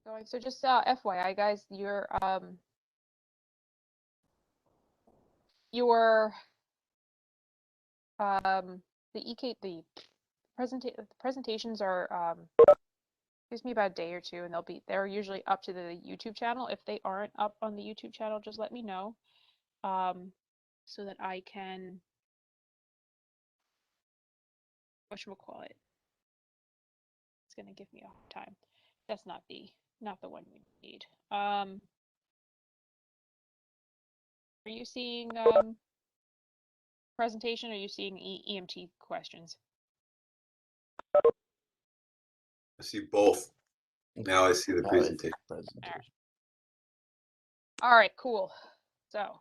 going. So just FYI, guys, your the presentations are gives me about a day or two, and they're usually up to the YouTube channel. If they aren't up on the YouTube channel, just let me know, so that I can whatchamacallit. It's gonna give me a hard time. That's not the one we need. Are you seeing presentation? Or are you seeing EMT questions? I see both. Now I see the presentation. All right, cool. So,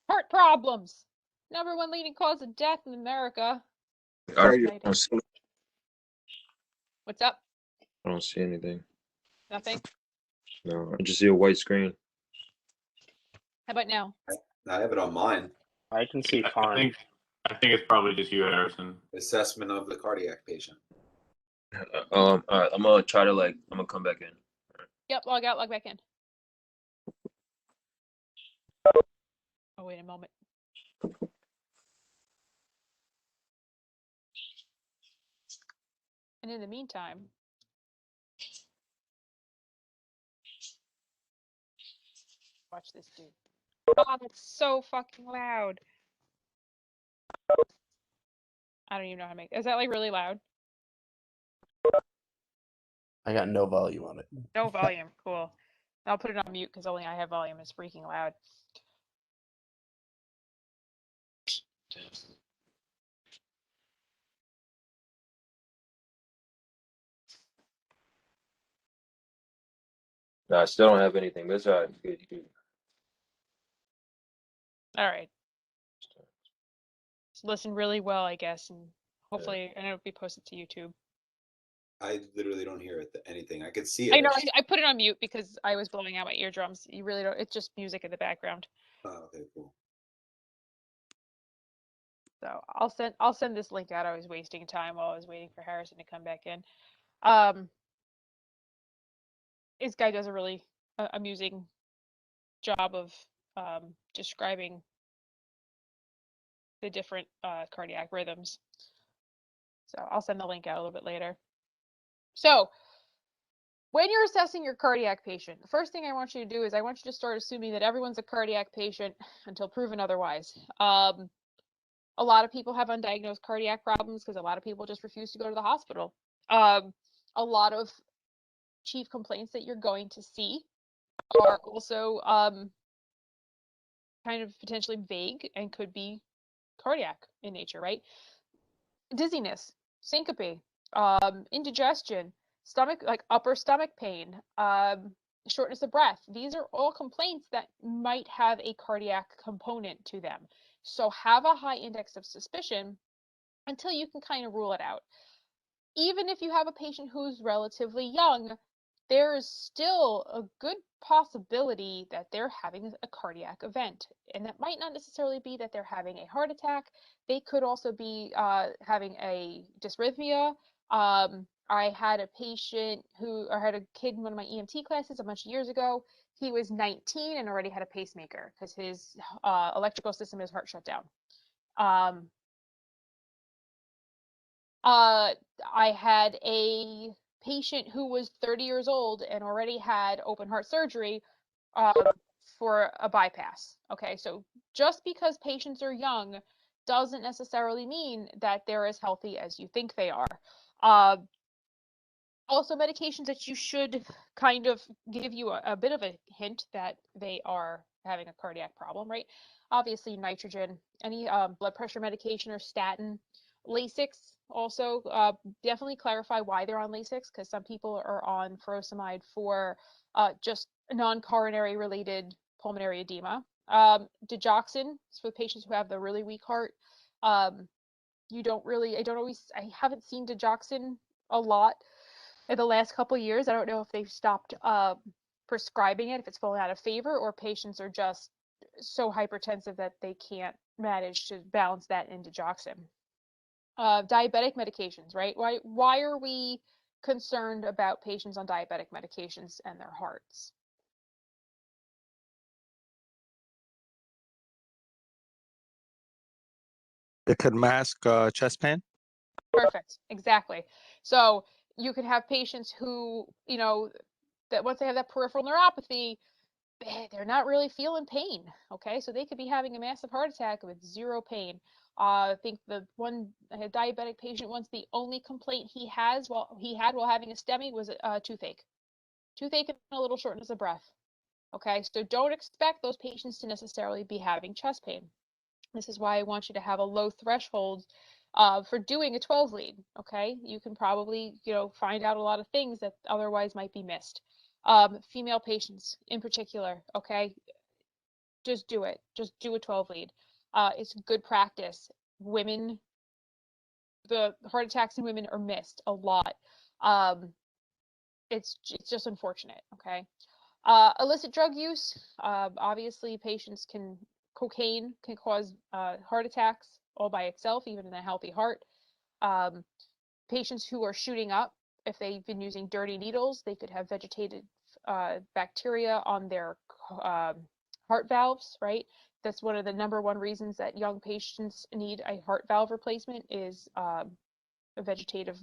heart problems. #1 leading cause of death in America. What's up? I don't see anything. Nothing? No, I just see a white screen. How about now? I have it on mine. I can see fine. I think it's probably just you, Harrison. Assessment of the cardiac patient. All right, I'm gonna try to I'm gonna come back in. Yep, log out, log back in. Oh, wait a moment. And in the meantime, watch this dude. Oh, that's so fucking loud. I don't even know how to make. Is that like really loud? I got no volume on it. No volume. Cool. I'll put it on mute because only I have volume. It's freaking loud. No, I still don't have anything. That's all right. Good. All right. Just listen really well, I guess, and hopefully, and it'll be posted to YouTube. I literally don't hear anything. I could see it. I know. I put it on mute because I was blowing out my eardrums. You really don't. It's just music in the background. Oh, okay, cool. So I'll send this link out. I was wasting time while I was waiting for Harrison to come back in. This guy does a really amusing job of describing the different cardiac rhythms. So I'll send the link out a little bit later. So when you're assessing your cardiac patient, the first thing I want you to do is I want you to start assuming that everyone's a cardiac patient until proven otherwise. A lot of people have undiagnosed cardiac problems because a lot of people just refuse to go to the hospital. A lot of chief complaints that you're going to see are also kind of potentially vague and could be cardiac in nature, right? Dizziness, syncope, indigestion, stomach, like upper stomach pain, shortness of breath. These are all complaints that might have a cardiac component to them. So have a high index of suspicion until you can kind of rule it out. Even if you have a patient who's relatively young, there is still a good possibility that they're having a cardiac event. And that might not necessarily be that they're having a heart attack. They could also be having a dysrhythmia. I had a kid in one of my EMT classes a bunch of years ago. He was 19 and already had a pacemaker because his electrical system, his heart shut down. I had a patient who was 30 years old and already had open heart surgery for a bypass. Okay, so just because patients are young doesn't necessarily mean that they're as healthy as you think they are. Also, medications that you should kind of give you a bit of a hint that they are having a cardiac problem, right? Obviously, nitrogen, any blood pressure medication or statin. Lasix also, definitely clarify why they're on Lasix, because some people are on furosemide for just non-coronary related pulmonary edema. Digoxin is for patients who have the really weak heart. I haven't seen digoxin a lot in the last couple of years. I don't know if they've stopped prescribing it, if it's fallen out of favor, or patients are just so hypertensive that they can't manage to balance that into digoxin. Diabetic medications, right? Why are we concerned about patients on diabetic medications and their hearts. It could mask chest pain. Perfect. Exactly. So you could have patients who, that once they have that peripheral neuropathy, they're not really feeling pain. Okay. So they could be having a massive heart attack with zero pain. I think the one diabetic patient once, the only complaint he had while having a STEMI was a toothache and a little shortness of breath. Okay. So don't expect those patients to necessarily be having chest pain. This is why I want you to have a low threshold for doing a 12 lead. Okay, you can probably find out a lot of things that otherwise might be missed. Female patients in particular. Okay, just do it. Just do a 12 lead. It's good practice. Women, the heart attacks in women are missed a lot. It's just unfortunate. Okay. Illicit drug use, obviously cocaine can cause heart attacks all by itself, even in a healthy heart. Patients who are shooting up, if they've been using dirty needles, they could have vegetative bacteria on their heart valves, right? That's one of the #1 reasons that young patients need a heart valve replacement is a vegetative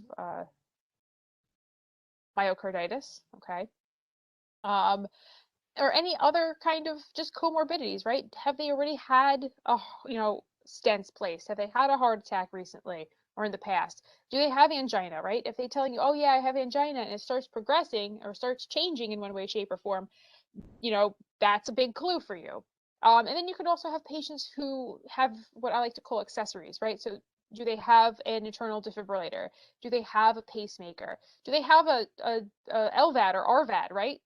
myocarditis, okay? Or any other kind of just comorbidities, right? Have they already had stents placed? Have they had a heart attack recently or in the past? Do they have angina, right? If they tell you, oh yeah, I have angina, and it starts progressing or starts changing in one way, shape, or form, that's a big clue for you. And then you could also have patients who have what I like to call accessories, right? So do they have an internal defibrillator? Do they have a pacemaker? Do they have a LVAD or RVAD, right?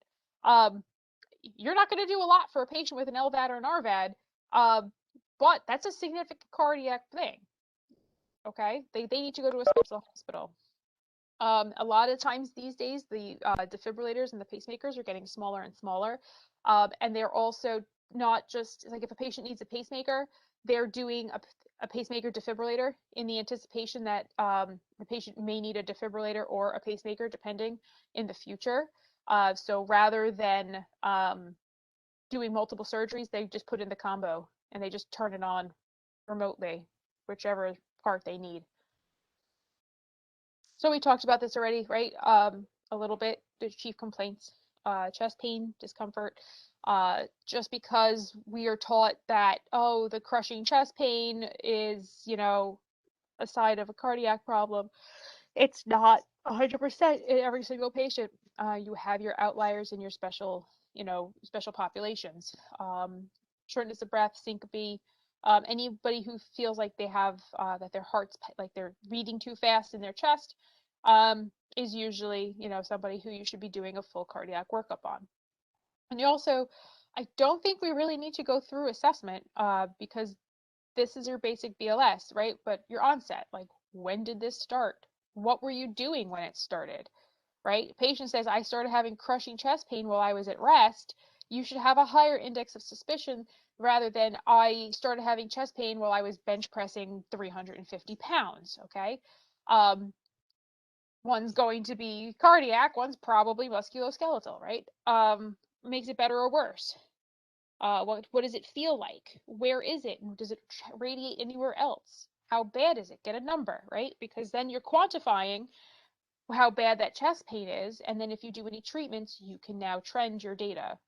You're not going to do a lot for a patient with an LVAD or an RVAD, but that's a significant cardiac thing. Okay, they need to go to a special hospital. A lot of times these days, the defibrillators and the pacemakers are getting smaller and smaller, and they're also not just like if a patient needs a pacemaker, they're doing a pacemaker defibrillator in the anticipation that the patient may need a defibrillator or a pacemaker depending in the future. So rather than doing multiple surgeries, they just put in the combo and they just turn it on remotely, whichever part they need. So we talked about this already, right? A little bit, the chief complaints, chest pain, discomfort. Just because we are taught that, oh, the crushing chest pain is, a sign of a cardiac problem, it's not 100% in every single patient. You have your outliers in your special populations. Shortness of breath, syncope, anybody who feels like they have that their heart's like they're beating too fast in their chest is usually somebody who you should be doing a full cardiac workup on. And I don't think we really need to go through assessment because this is your basic BLS, right? But your onset, like when did this start? What were you doing when it started, right? Patient says, I started having crushing chest pain while I was at rest. You should have a higher index of suspicion rather than I started having chest pain while I was bench pressing 350 pounds, okay? One's going to be cardiac, one's probably musculoskeletal, right? Makes it better or worse? What does it feel like? Where is it? Does it radiate anywhere else? How bad is it? Get a number, right? Because then you're quantifying how bad that chest pain is, and then if you do any treatments, you can now trend your data.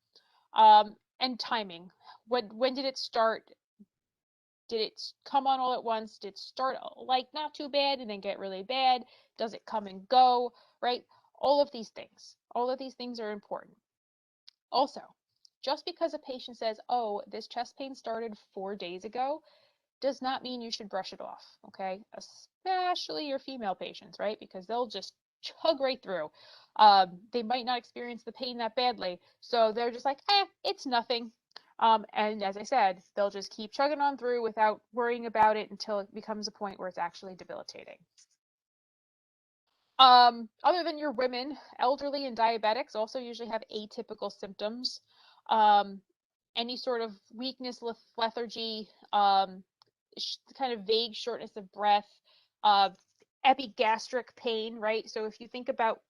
And timing. When did it start? Did it come on all at once? Did it start like not too bad and then get really bad? Does it come and go, right? All of these things are important. Also, just because a patient says, oh, this chest pain started 4 days ago, does not mean you should brush it off, okay? Especially your female patients, right? Because they'll just chug right through. They might not experience the pain that badly, so they're just like, it's nothing. And as I said, they'll just keep chugging on through without worrying about it until it becomes a point where it's actually debilitating. Other than your women, elderly and diabetics also usually have atypical symptoms. Any sort of weakness, lethargy, kind of vague shortness of breath, epigastric pain, right? So if you think about,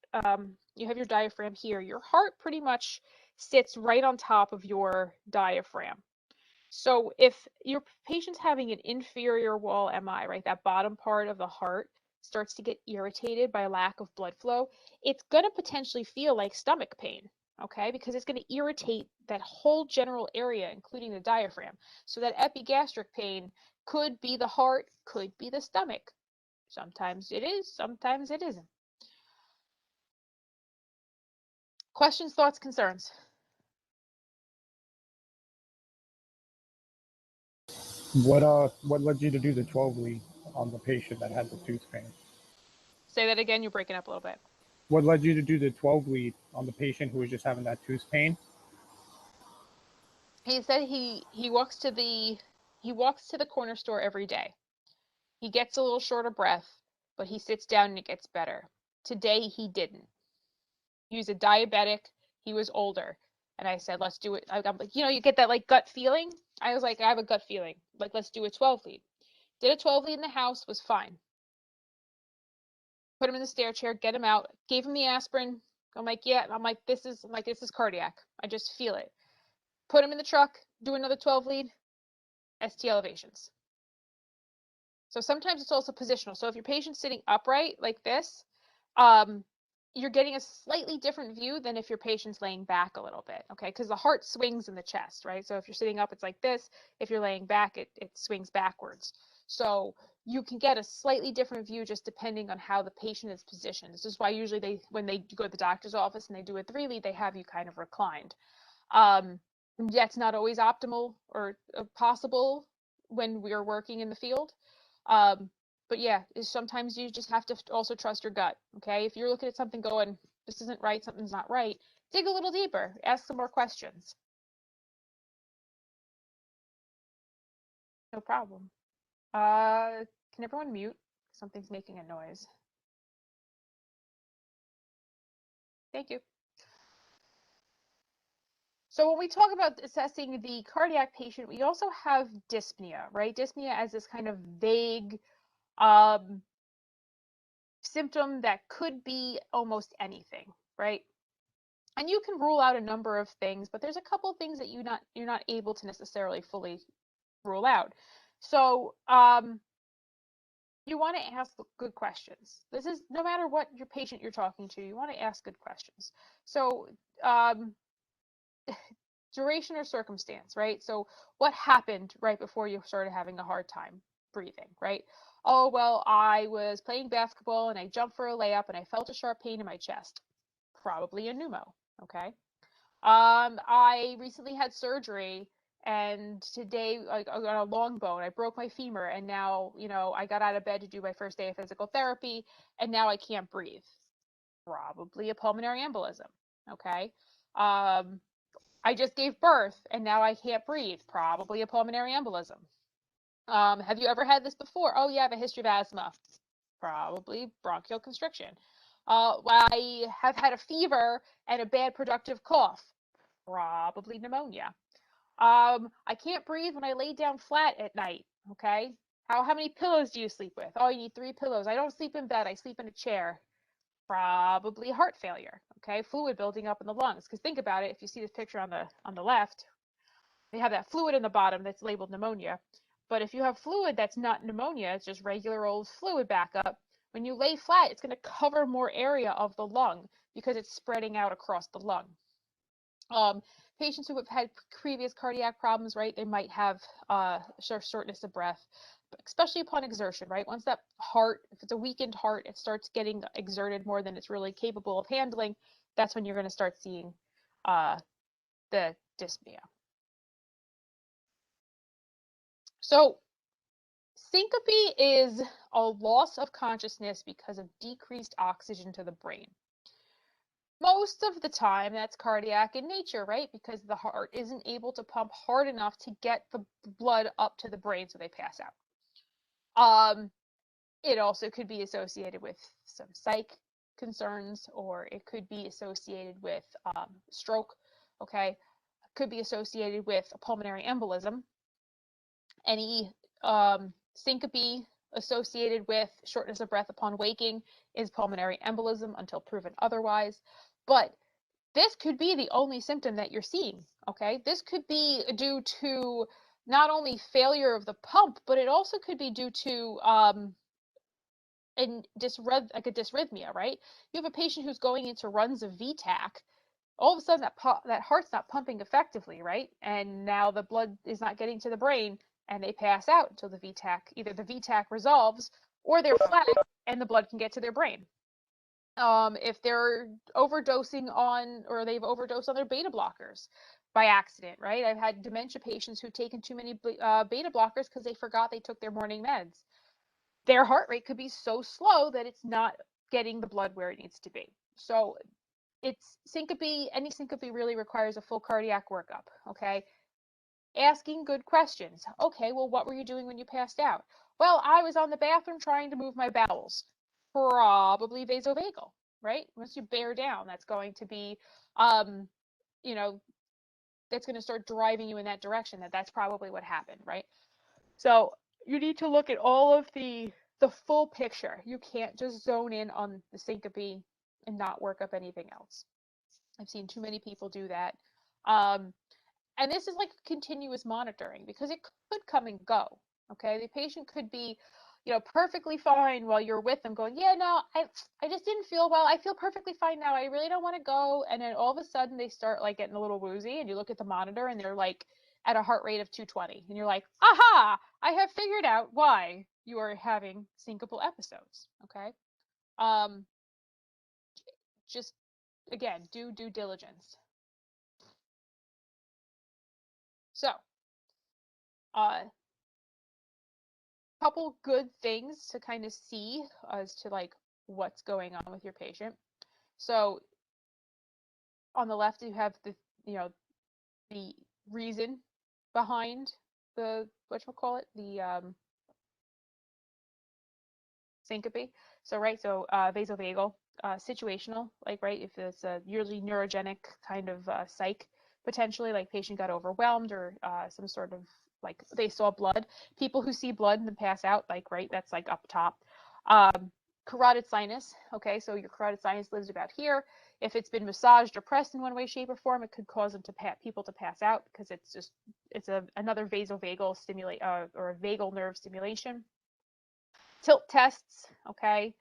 you have your diaphragm here, your heart pretty much sits right on top of your diaphragm. So if your patient's having an inferior wall MI, right, that bottom part of the heart starts to get irritated by lack of blood flow, it's going to potentially feel like stomach pain, okay, because it's going to irritate that whole general area, including the diaphragm. So that epigastric pain could be the heart, could be the stomach. Sometimes it is, sometimes it isn't. Questions, thoughts, concerns? What led you to do the 12 lead on the patient that had the tooth pain? Say that again, you're breaking up a little bit. What led you to do the 12 lead on the patient who was just having that tooth pain? He said he walks to the corner store every day. He gets a little short of breath, but he sits down and it gets better. Today he didn't. He was a diabetic. He was older. And I said, let's do it. I'm like, you get that like gut feeling. I was like, I have a gut feeling. Like, let's do a 12 lead. Did a 12 lead in the house, was fine. Put him in the stair chair, get him out, gave him the aspirin. I'm like, yeah. I'm like, this is cardiac. I just feel it. Put him in the truck, do another 12 lead, ST elevations. So sometimes it's also positional. So if your patient's sitting upright like this, you're getting a slightly different view than if your patient's laying back a little bit, okay? Because the heart swings in the chest, right? So if you're sitting up, it's like this. If you're laying back, it swings backwards. So you can get a slightly different view just depending on how the patient is positioned. This is why usually when they go to the doctor's office and they do a 3 lead, they have you kind of reclined. That's not always optimal or possible when we're working in the field. But yeah, sometimes you just have to also trust your gut, okay? If you're looking at something going, this isn't right, something's not right, dig a little deeper, ask some more questions. No problem. Can everyone mute? Something's making a noise. Thank you. So when we talk about assessing the cardiac patient, we also have dyspnea, right? Dyspnea as this kind of vague symptom that could be almost anything, right? And you can rule out a number of things, but there's a couple of things that you're not able to necessarily fully rule out. So you want to ask good questions. This is no matter what your patient you're talking to, you want to ask good questions. So duration or circumstance, right? So what happened right before you started having a hard time breathing, right? Oh, well, I was playing basketball and I jumped for a layup and I felt a sharp pain in my chest. Probably a pneumo, okay? I recently had surgery and today, like on a long bone, I broke my femur and now, I got out of bed to do my first day of physical therapy and now I can't breathe. Probably a pulmonary embolism, okay? I just gave birth and now I can't breathe. Probably a pulmonary embolism. Have you ever had this before? Oh, yeah, I have a history of asthma. Probably bronchial constriction. I have had a fever and a bad productive cough. Probably pneumonia. I can't breathe when I lay down flat at night. Okay. How many pillows do you sleep with? Oh, you need 3 pillows. I don't sleep in bed. I sleep in a chair. Probably heart failure. Okay, fluid building up in the lungs. Because think about it. If you see this picture on the left, they have that fluid in the bottom that's labeled pneumonia. But if you have fluid that's not pneumonia, it's just regular old fluid backup. When you lay flat, it's going to cover more area of the lung because it's spreading out across the lung. Patients who have had previous cardiac problems, right, they might have shortness of breath, especially upon exertion, right? Once that heart, if it's a weakened heart, it starts getting exerted more than it's really capable of handling, that's when you're going to start seeing the dyspnea. So syncope is a loss of consciousness because of decreased oxygen to the brain. Most of the time, that's cardiac in nature, right? Because the heart isn't able to pump hard enough to get the blood up to the brain so they pass out. It also could be associated with some psych concerns, or it could be associated with stroke, okay? Could be associated with a pulmonary embolism. Any syncope associated with shortness of breath upon waking is pulmonary embolism until proven otherwise. But this could be the only symptom that you're seeing, okay? This could be due to not only failure of the pump, but it also could be due to a dysrhythmia, right? You have a patient who's going into runs of VTAC. All of a sudden, that heart's not pumping effectively, right? And now the blood is not getting to the brain, and they pass out until either the VTAC resolves, or they're flat and the blood can get to their brain. If they're overdosing on, or they've overdosed on their beta blockers by accident, right? I've had dementia patients who've taken too many beta blockers because they forgot they took their morning meds. Their heart rate could be so slow that it's not getting the blood where it needs to be. So it's syncope. Any syncope really requires a full cardiac workup, okay? Asking good questions. Okay, well, what were you doing when you passed out? Well, I was on the bathroom trying to move my bowels. Probably vasovagal, right? Once you bear down, that's going to be, you know, that's going to start driving you in that direction. That's probably what happened, right? So you need to look at all of the full picture. You can't just zone in on the syncope and not work up anything else. I've seen too many people do that. And this is like continuous monitoring because it could come and go. Okay, the patient could be, perfectly fine while you're with them, going, yeah, no, I just didn't feel well. I feel perfectly fine now. I really don't want to go. And then all of a sudden they start like getting a little woozy, and you look at the monitor and they're like at a heart rate of 220, and you're like, aha, I have figured out why you are having syncopal episodes. Okay, just again, do due diligence. So, couple good things to kind of see as to like what's going on with your patient. So, on the left, you have the reason behind the syncope. So, right, so vasovagal, situational, like, right, if it's a yearly neurogenic kind of psych, potentially, like patient got overwhelmed or some sort of, like, they saw blood. People who see blood and then pass out, like, right, that's like up top. Carotid sinus, okay, so your carotid sinus lives about here. If it's been massaged or pressed in one way, shape, or form, it could cause them people to pass out because it's another vasovagal stimulate or a vagal nerve stimulation. Tilt tests, okay.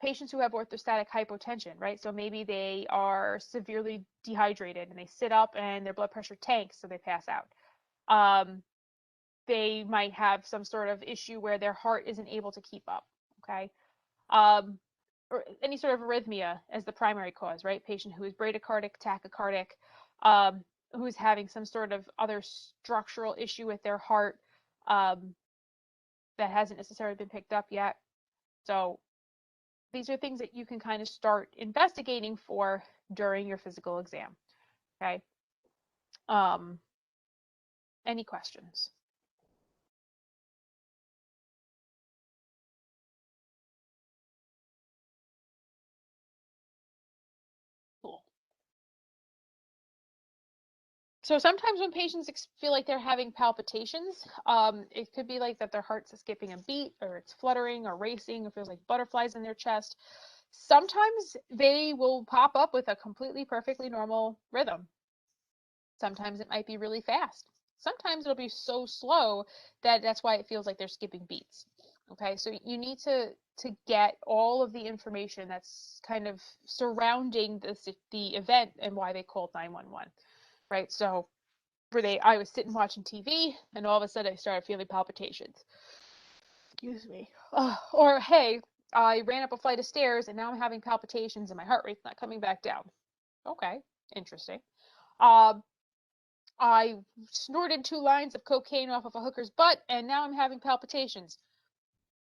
Patients who have orthostatic hypotension, right? So maybe they are severely dehydrated and they sit up and their blood pressure tanks, so they pass out. They might have some sort of issue where their heart isn't able to keep up, okay? Or any sort of arrhythmia as the primary cause, right? Patient who is bradycardic, tachycardic, who's having some sort of other structural issue with their heart that hasn't necessarily been picked up yet. So these are things that you can kind of start investigating for during your physical exam, okay? Any questions? Cool. So sometimes when patients feel like they're having palpitations, it could be like that their heart's skipping a beat, or it's fluttering or racing, or feels like butterflies in their chest. Sometimes they will pop up with a completely perfectly normal rhythm. Sometimes it might be really fast. Sometimes it'll be so slow that that's why it feels like they're skipping beats. Okay, so you need to get all of the information that's kind of surrounding the event and why they called 911. Right, so I was sitting watching TV and all of a sudden I started feeling palpitations. Excuse me. Or hey, I ran up a flight of stairs and now I'm having palpitations and my heart rate's not coming back down. Okay, interesting. I snorted 2 lines of cocaine off of a hooker's butt and now I'm having palpitations.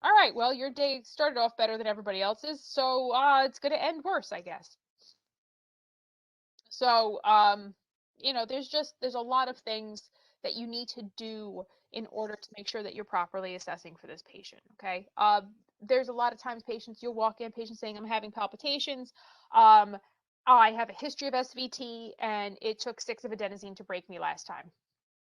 All right, well, your day started off better than everybody else's, so it's going to end worse, I guess. So, there's a lot of things that you need to do in order to make sure that you're properly assessing for this patient, okay? There's a lot of times you'll walk in, patients saying, I'm having palpitations. I have a history of SVT, and it took 6 of adenosine to break me last time.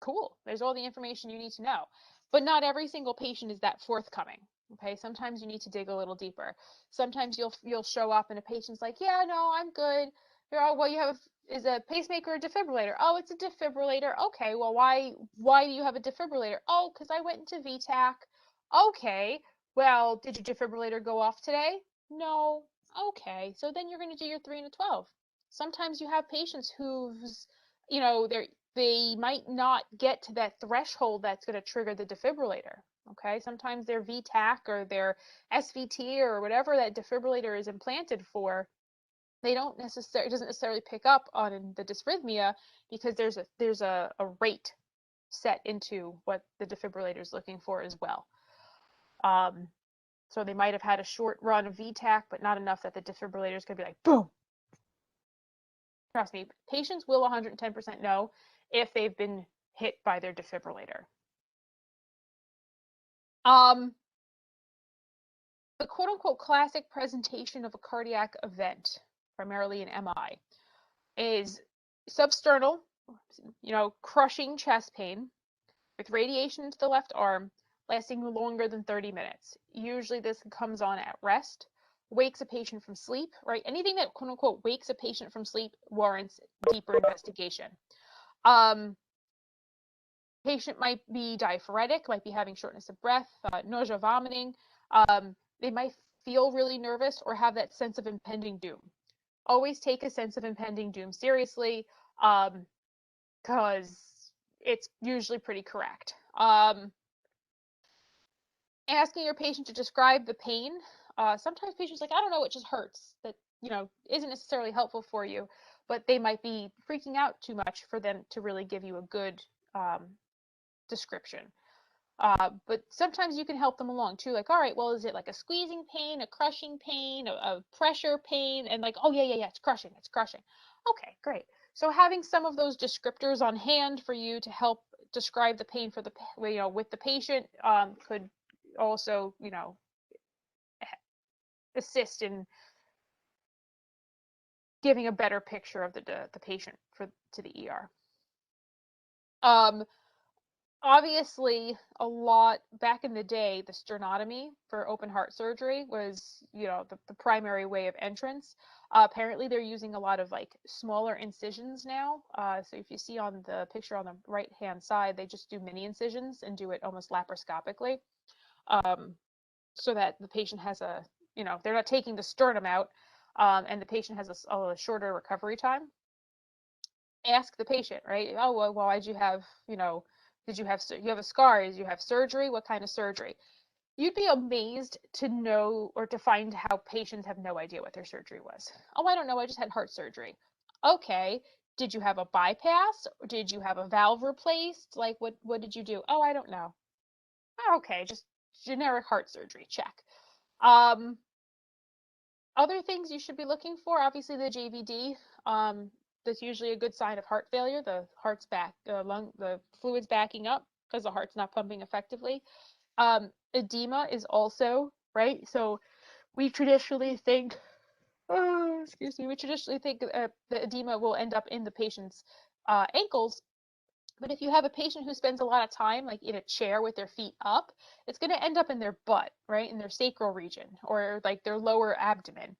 Cool. There's all the information you need to know. but not every single patient is that forthcoming. Okay, sometimes you need to dig a little deeper. Sometimes you'll show up and a patient's like, yeah, no, I'm good. Well, you have is a pacemaker or defibrillator? Oh, it's a defibrillator. Okay, well, why do you have a defibrillator? Oh, because I went into VTAC. Okay, well, did your defibrillator go off today? No. Okay, so then you're going to do your 3 and a 12. Sometimes you have patients who's, they might not get to that threshold that's going to trigger the defibrillator. Okay, sometimes their VTAC or their SVT or whatever that defibrillator is implanted for, it doesn't necessarily pick up on the dysrhythmia because there's a rate set into what the defibrillator is looking for as well. So they might have had a short run of VTAC, but not enough that the defibrillator is going to be like, boom. Trust me, patients will 110% know if they've been hit by their defibrillator. The quote-unquote classic presentation of a cardiac event, primarily an MI, is substernal, crushing chest pain with radiation to the left arm lasting longer than 30 minutes. Usually this comes on at rest, wakes a patient from sleep, right? Anything that quote-unquote wakes a patient from sleep warrants deeper investigation. Patient might be diaphoretic, might be having shortness of breath, nausea, vomiting. They might feel really nervous or have that sense of impending doom. Always take a sense of impending doom seriously, because it's usually pretty correct. Asking your patient to describe the pain. Sometimes patients are like, I don't know, it just hurts. That, isn't necessarily helpful for you, but they might be freaking out too much for them to really give you a good description. But sometimes you can help them along too. Like, all right, well, is it like a squeezing pain, a crushing pain, a pressure pain? And like, oh yeah, it's crushing. Okay, great. So having some of those descriptors on hand for you to help describe the pain for with the patient could also, assist in giving a better picture of the patient to the ER. Obviously, a lot back in the day, the sternotomy for open heart surgery was, the primary way of entrance. Apparently, they're using a lot of like smaller incisions now. So if you see on the picture on the right-hand side, they just do mini incisions and do it almost laparoscopically, so that the patient has they're not taking the sternum out, and the patient has a shorter recovery time. Ask the patient, right? Oh, well, why'd you have, did you have a scar? Did you have surgery? What kind of surgery? You'd be amazed to know or to find how patients have no idea what their surgery was. Oh, I don't know. I just had heart surgery. Okay. Did you have a bypass? Or did you have a valve replaced? Like, what did you do? Oh, I don't know. Okay, just generic heart surgery. Check. Other things you should be looking for, obviously the JVD. That's usually a good sign of heart failure. The heart's the fluid's backing up because the heart's not pumping effectively. Edema is also, right? So we traditionally think, the edema will end up in the patient's ankles. But if you have a patient who spends a lot of time like in a chair with their feet up, it's going to end up in their butt, right? In their sacral region or like their lower abdomen.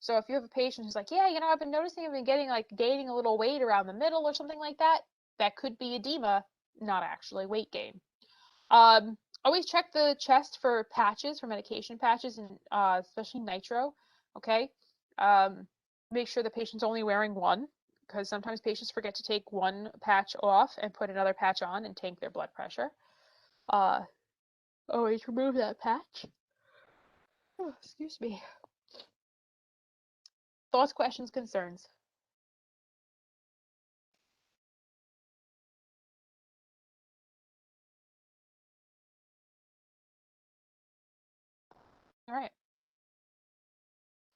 So if you have a patient who's like, yeah, I've been noticing I've been gaining a little weight around the middle or something like that, that could be edema, not actually weight gain. Always check the chest for patches, for medication patches, and especially nitro. Okay. Make sure the patient's only wearing one, because sometimes patients forget to take one patch off and put another patch on and tank their blood pressure. Always remove that patch. Oh, excuse me. Thoughts, questions, concerns? All right.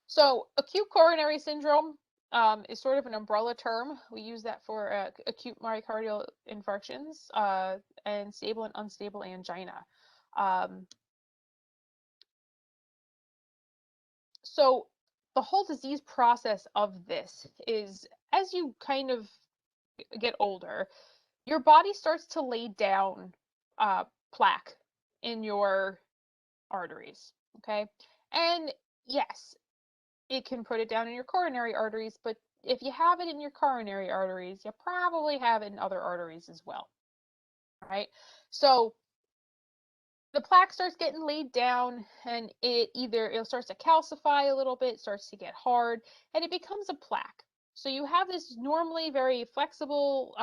So acute coronary syndrome is sort of an umbrella term. We use that for acute myocardial infarctions and stable and unstable angina. So the whole disease process of this is, as you kind of get older, your body starts to lay down plaque in your arteries, okay? And yes, it can put it down in your coronary arteries, but if you have it in your coronary arteries, you probably have it in other arteries as well, right? So the plaque starts getting laid down, and it starts to calcify a little bit, starts to get hard, and it becomes a plaque. So you have this normally very flexible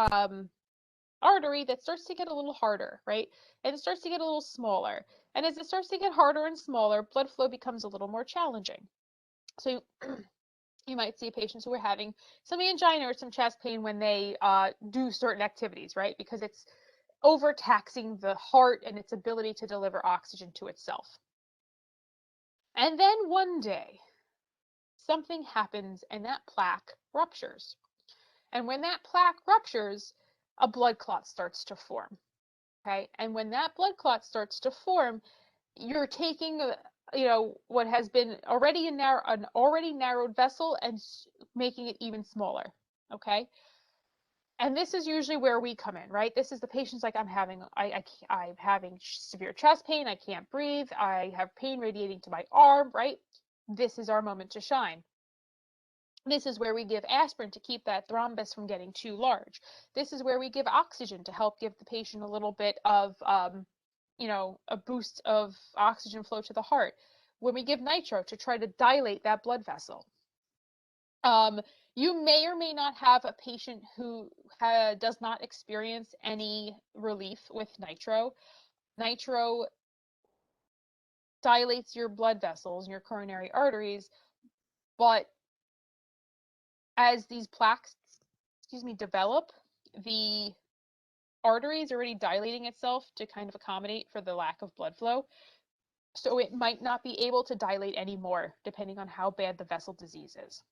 artery that starts to get a little harder, right? And it starts to get a little smaller. And as it starts to get harder and smaller, blood flow becomes a little more challenging. So you might see patients who are having some angina or some chest pain when they do certain activities, right? Because it's overtaxing the heart and its ability to deliver oxygen to itself. And then one day, something happens and that plaque ruptures. And when that plaque ruptures, a blood clot starts to form. Okay, and when that blood clot starts to form, you're taking what has been already an already narrowed vessel and making it even smaller. Okay, and this is usually where we come in, right? This is the patient's like, I'm having severe chest pain, I can't breathe, I have pain radiating to my arm, right? This is our moment to shine. This is where we give aspirin to keep that thrombus from getting too large. This is where we give oxygen to help give the patient a little bit of, a boost of oxygen flow to the heart. When we give nitro to try to dilate that blood vessel. You may or may not have a patient who does not experience any relief with nitro. Nitro dilates your blood vessels and your coronary arteries, but as these plaques, develop, the artery is already dilating itself to kind of accommodate for the lack of blood flow. So it might not be able to dilate anymore, depending on how bad the vessel disease is.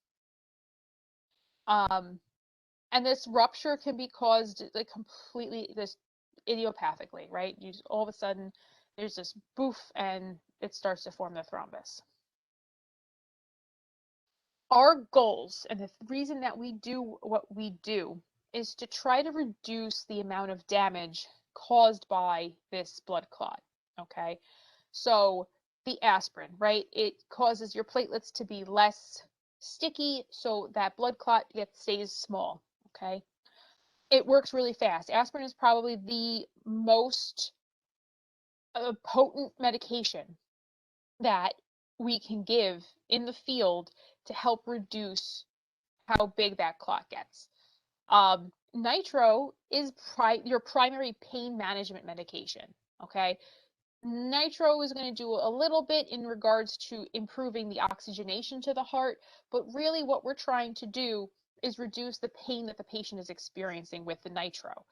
And this rupture can be caused like completely this idiopathically, right? You just, all of a sudden there's this boof and it starts to form the thrombus. Our goals and the reason that we do what we do is to try to reduce the amount of damage caused by this blood clot, okay? So the aspirin, right? It causes your platelets to be less sticky so that blood clot stays small, okay? It works really fast. Aspirin is probably the most potent medication that we can give in the field to help reduce how big that clot gets. Nitro is your primary pain management medication, okay? Nitro is going to do a little bit in regards to improving the oxygenation to the heart, but really what we're trying to do is reduce the pain that the patient is experiencing with the nitro.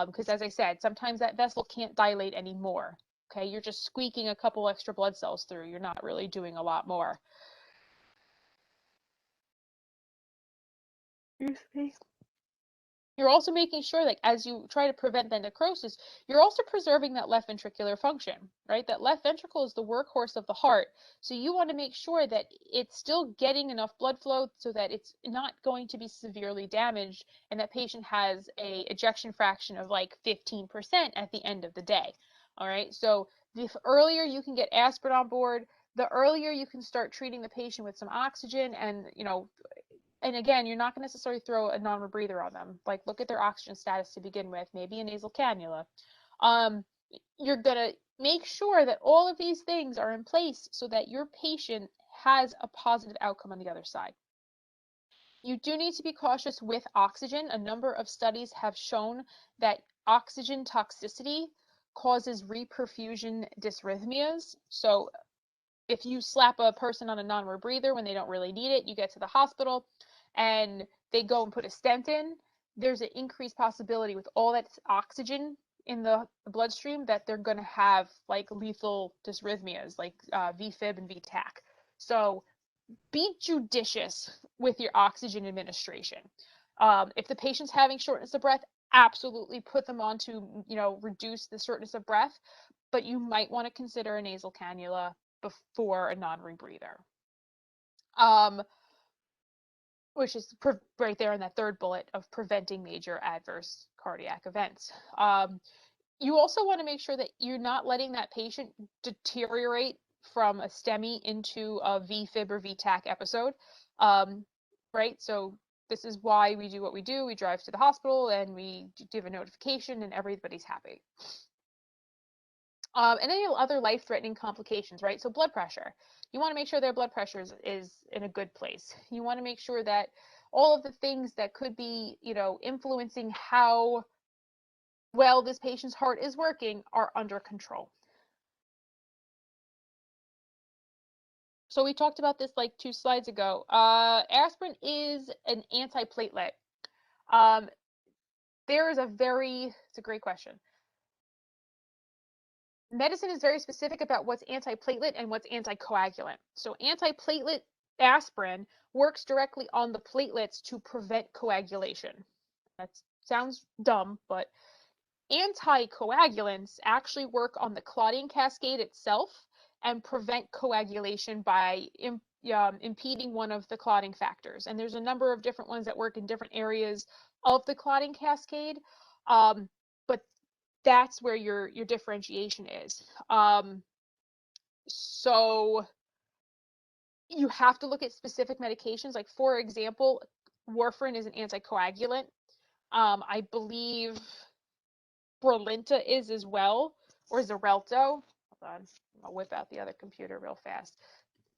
Because as I said, sometimes that vessel can't dilate anymore. Okay, you're just squeaking a couple extra blood cells through. You're not really doing a lot more. Excuse me. You're also making sure, like, as you try to prevent the necrosis, you're also preserving that left ventricular function, right? That left ventricle is the workhorse of the heart. So you want to make sure that it's still getting enough blood flow so that it's not going to be severely damaged and that patient has a ejection fraction of like 15% at the end of the day. All right. So the earlier you can get aspirin on board, the earlier you can start treating the patient with some oxygen and, and again, you're not going to necessarily throw a non-rebreather on them. Like, look at their oxygen status to begin with, maybe a nasal cannula. You're going to make sure that all of these things are in place so that your patient has a positive outcome on the other side. You do need to be cautious with oxygen. A number of studies have shown that oxygen toxicity causes reperfusion dysrhythmias. So if you slap a person on a non-rebreather when they don't really need it, you get to the hospital and they go and put a stent in, there's an increased possibility with all that oxygen in the bloodstream that they're going to have like lethal dysrhythmias like VFib and VTAC. So be judicious with your oxygen administration. If the patient's having shortness of breath, absolutely put them on to, reduce the shortness of breath, but you might want to consider a nasal cannula before a non-rebreather. Which is right there in that third bullet of preventing major adverse cardiac events. You also want to make sure that you're not letting that patient deteriorate from a STEMI into a VFib or VTAC episode, right? So this is why we do what we do. We drive to the hospital and we give a notification and everybody's happy. And any other life-threatening complications, right? So blood pressure. You want to make sure their blood pressure is in a good place. You want to make sure that all of the things that could be, influencing how well this patient's heart is working are under control. So we talked about this like 2 slides ago. Aspirin is an antiplatelet. It's a great question. Medicine is very specific about what's antiplatelet and what's anticoagulant. So antiplatelet aspirin works directly on the platelets to prevent coagulation. That sounds dumb, but anticoagulants actually work on the clotting cascade itself and prevent coagulation by impeding one of the clotting factors. And there's a number of different ones that work in different areas of the clotting cascade, but that's where your differentiation is. So you have to look at specific medications. Like, for example, warfarin is an anticoagulant. I believe Brilinta is as well, or Xarelto. Hold on, I'll whip out the other computer real fast.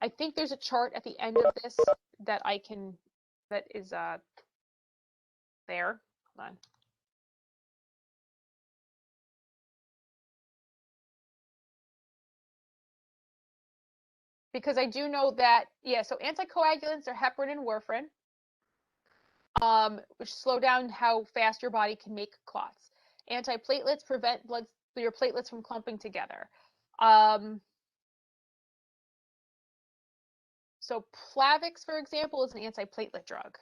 I think there's a chart at the end of this that is there. Hold on. Because I do know that, so anticoagulants are heparin and warfarin, which slow down how fast your body can make clots. Antiplatelets prevent your platelets from clumping together. So Plavix, for example, is an antiplatelet drug,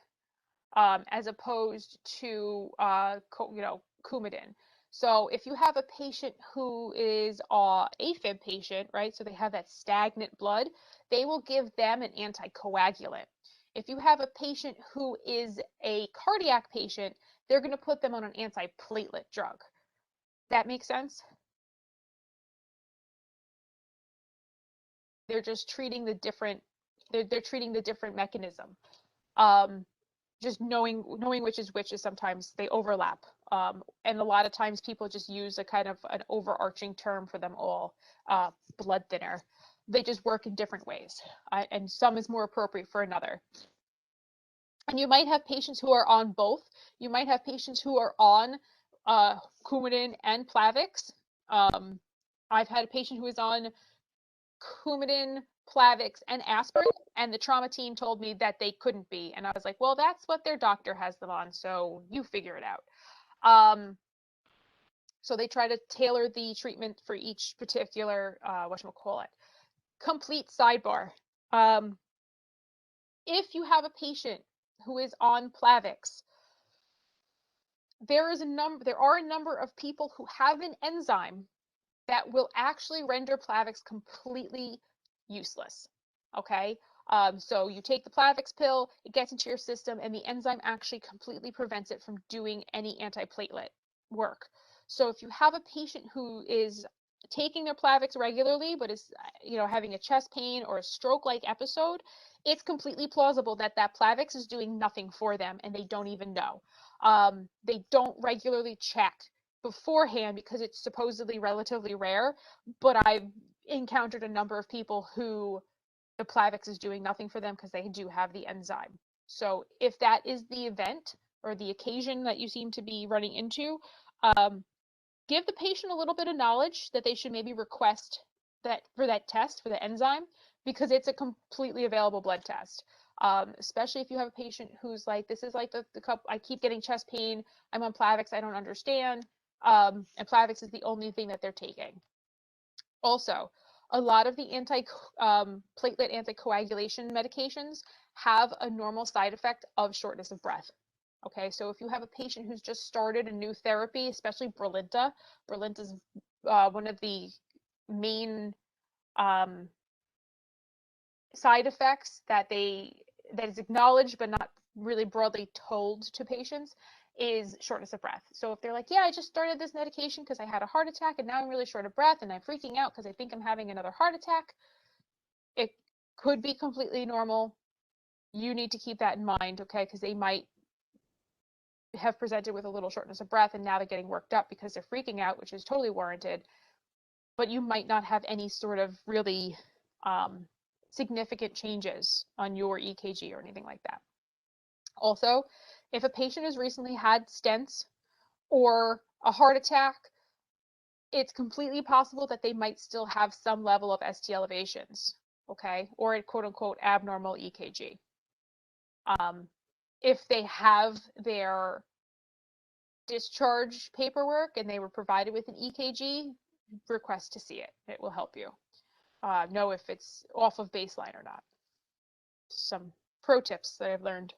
as opposed to Coumadin. So if you have a patient who is a AFib patient, right, so they have that stagnant blood, they will give them an anticoagulant. If you have a patient who is a cardiac patient, they're going to put them on an antiplatelet drug. That makes sense? They're just treating the different, they're treating the different mechanism. Just knowing which is sometimes they overlap. And a lot of times people just use a kind of an overarching term for them all, blood thinner. They just work in different ways, and some is more appropriate for another. And you might have patients who are on both. You might have patients who are on Coumadin and Plavix. I've had a patient who is on Coumadin, Plavix, and aspirin, and the trauma team told me that they couldn't be. And I was like, well, that's what their doctor has them on, so you figure it out. So they try to tailor the treatment for each particular, whatchamacallit. Complete sidebar. If you have a patient who is on Plavix, there are a number of people who have an enzyme that will actually render Plavix completely useless. Okay, so you take the Plavix pill, it gets into your system, and the enzyme actually completely prevents it from doing any antiplatelet work. So if you have a patient who is taking their Plavix regularly, but is having a chest pain or a stroke-like episode, it's completely plausible that Plavix is doing nothing for them, and they don't even know. They don't regularly check beforehand because it's supposedly relatively rare, but I've encountered a number of people who the Plavix is doing nothing for them because they do have the enzyme. So if that is the event or the occasion that you seem to be running into, give the patient a little bit of knowledge that they should maybe request that for that test for the enzyme, because it's a completely available blood test. Especially if you have a patient who's like, this is like the cup, I keep getting chest pain, I'm on Plavix, I don't understand. And Plavix is the only thing that they're taking. Also, a lot of the platelet anticoagulation medications have a normal side effect of shortness of breath. Okay, so if you have a patient who's just started a new therapy, especially Brilinta is one of the main side effects that is acknowledged but not really broadly told to patients is shortness of breath. So if they're like, yeah, I just started this medication because I had a heart attack and now I'm really short of breath and I'm freaking out because I think I'm having another heart attack, it could be completely normal. You need to keep that in mind, okay? Because they might have presented with a little shortness of breath and now they're getting worked up because they're freaking out, which is totally warranted. But you might not have any sort of really significant changes on your EKG or anything like that. Also, if a patient has recently had stents or a heart attack, it's completely possible that they might still have some level of ST elevations, okay, or a quote-unquote abnormal EKG. If they have their discharge paperwork and they were provided with an EKG, request to see it. It will help you know if it's off of baseline or not. Some pro tips that I've learned.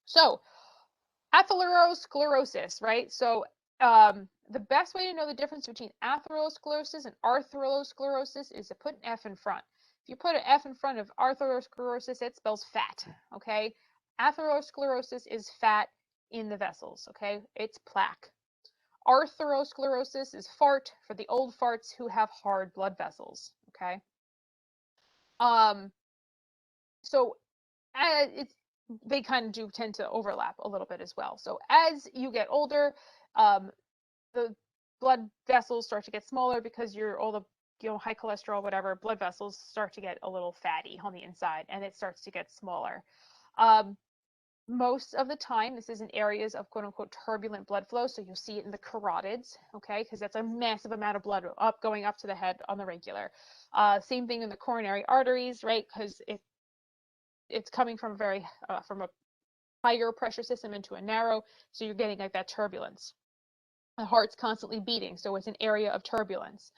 So, atherosclerosis, right? So, the best way to know the difference between atherosclerosis and arteriosclerosis is to put an F in front. If you put an F in front of arteriosclerosis, it spells fat, okay? Atherosclerosis is fat in the vessels, okay? It's plaque. Arteriosclerosis is fart for the old farts who have hard blood vessels, okay? So they kind of do tend to overlap a little bit as well. So as you get older, the blood vessels start to get smaller because all the high cholesterol, whatever, blood vessels start to get a little fatty on the inside and it starts to get smaller. Most of the time, this is in areas of quote unquote turbulent blood flow. So you'll see it in the carotids, okay, because that's a massive amount of blood going up to the head on the regular. Same thing in the coronary arteries, right? Because it's coming from from a higher pressure system into a narrow, so you're getting like that turbulence. The heart's constantly beating, so it's an area of turbulence.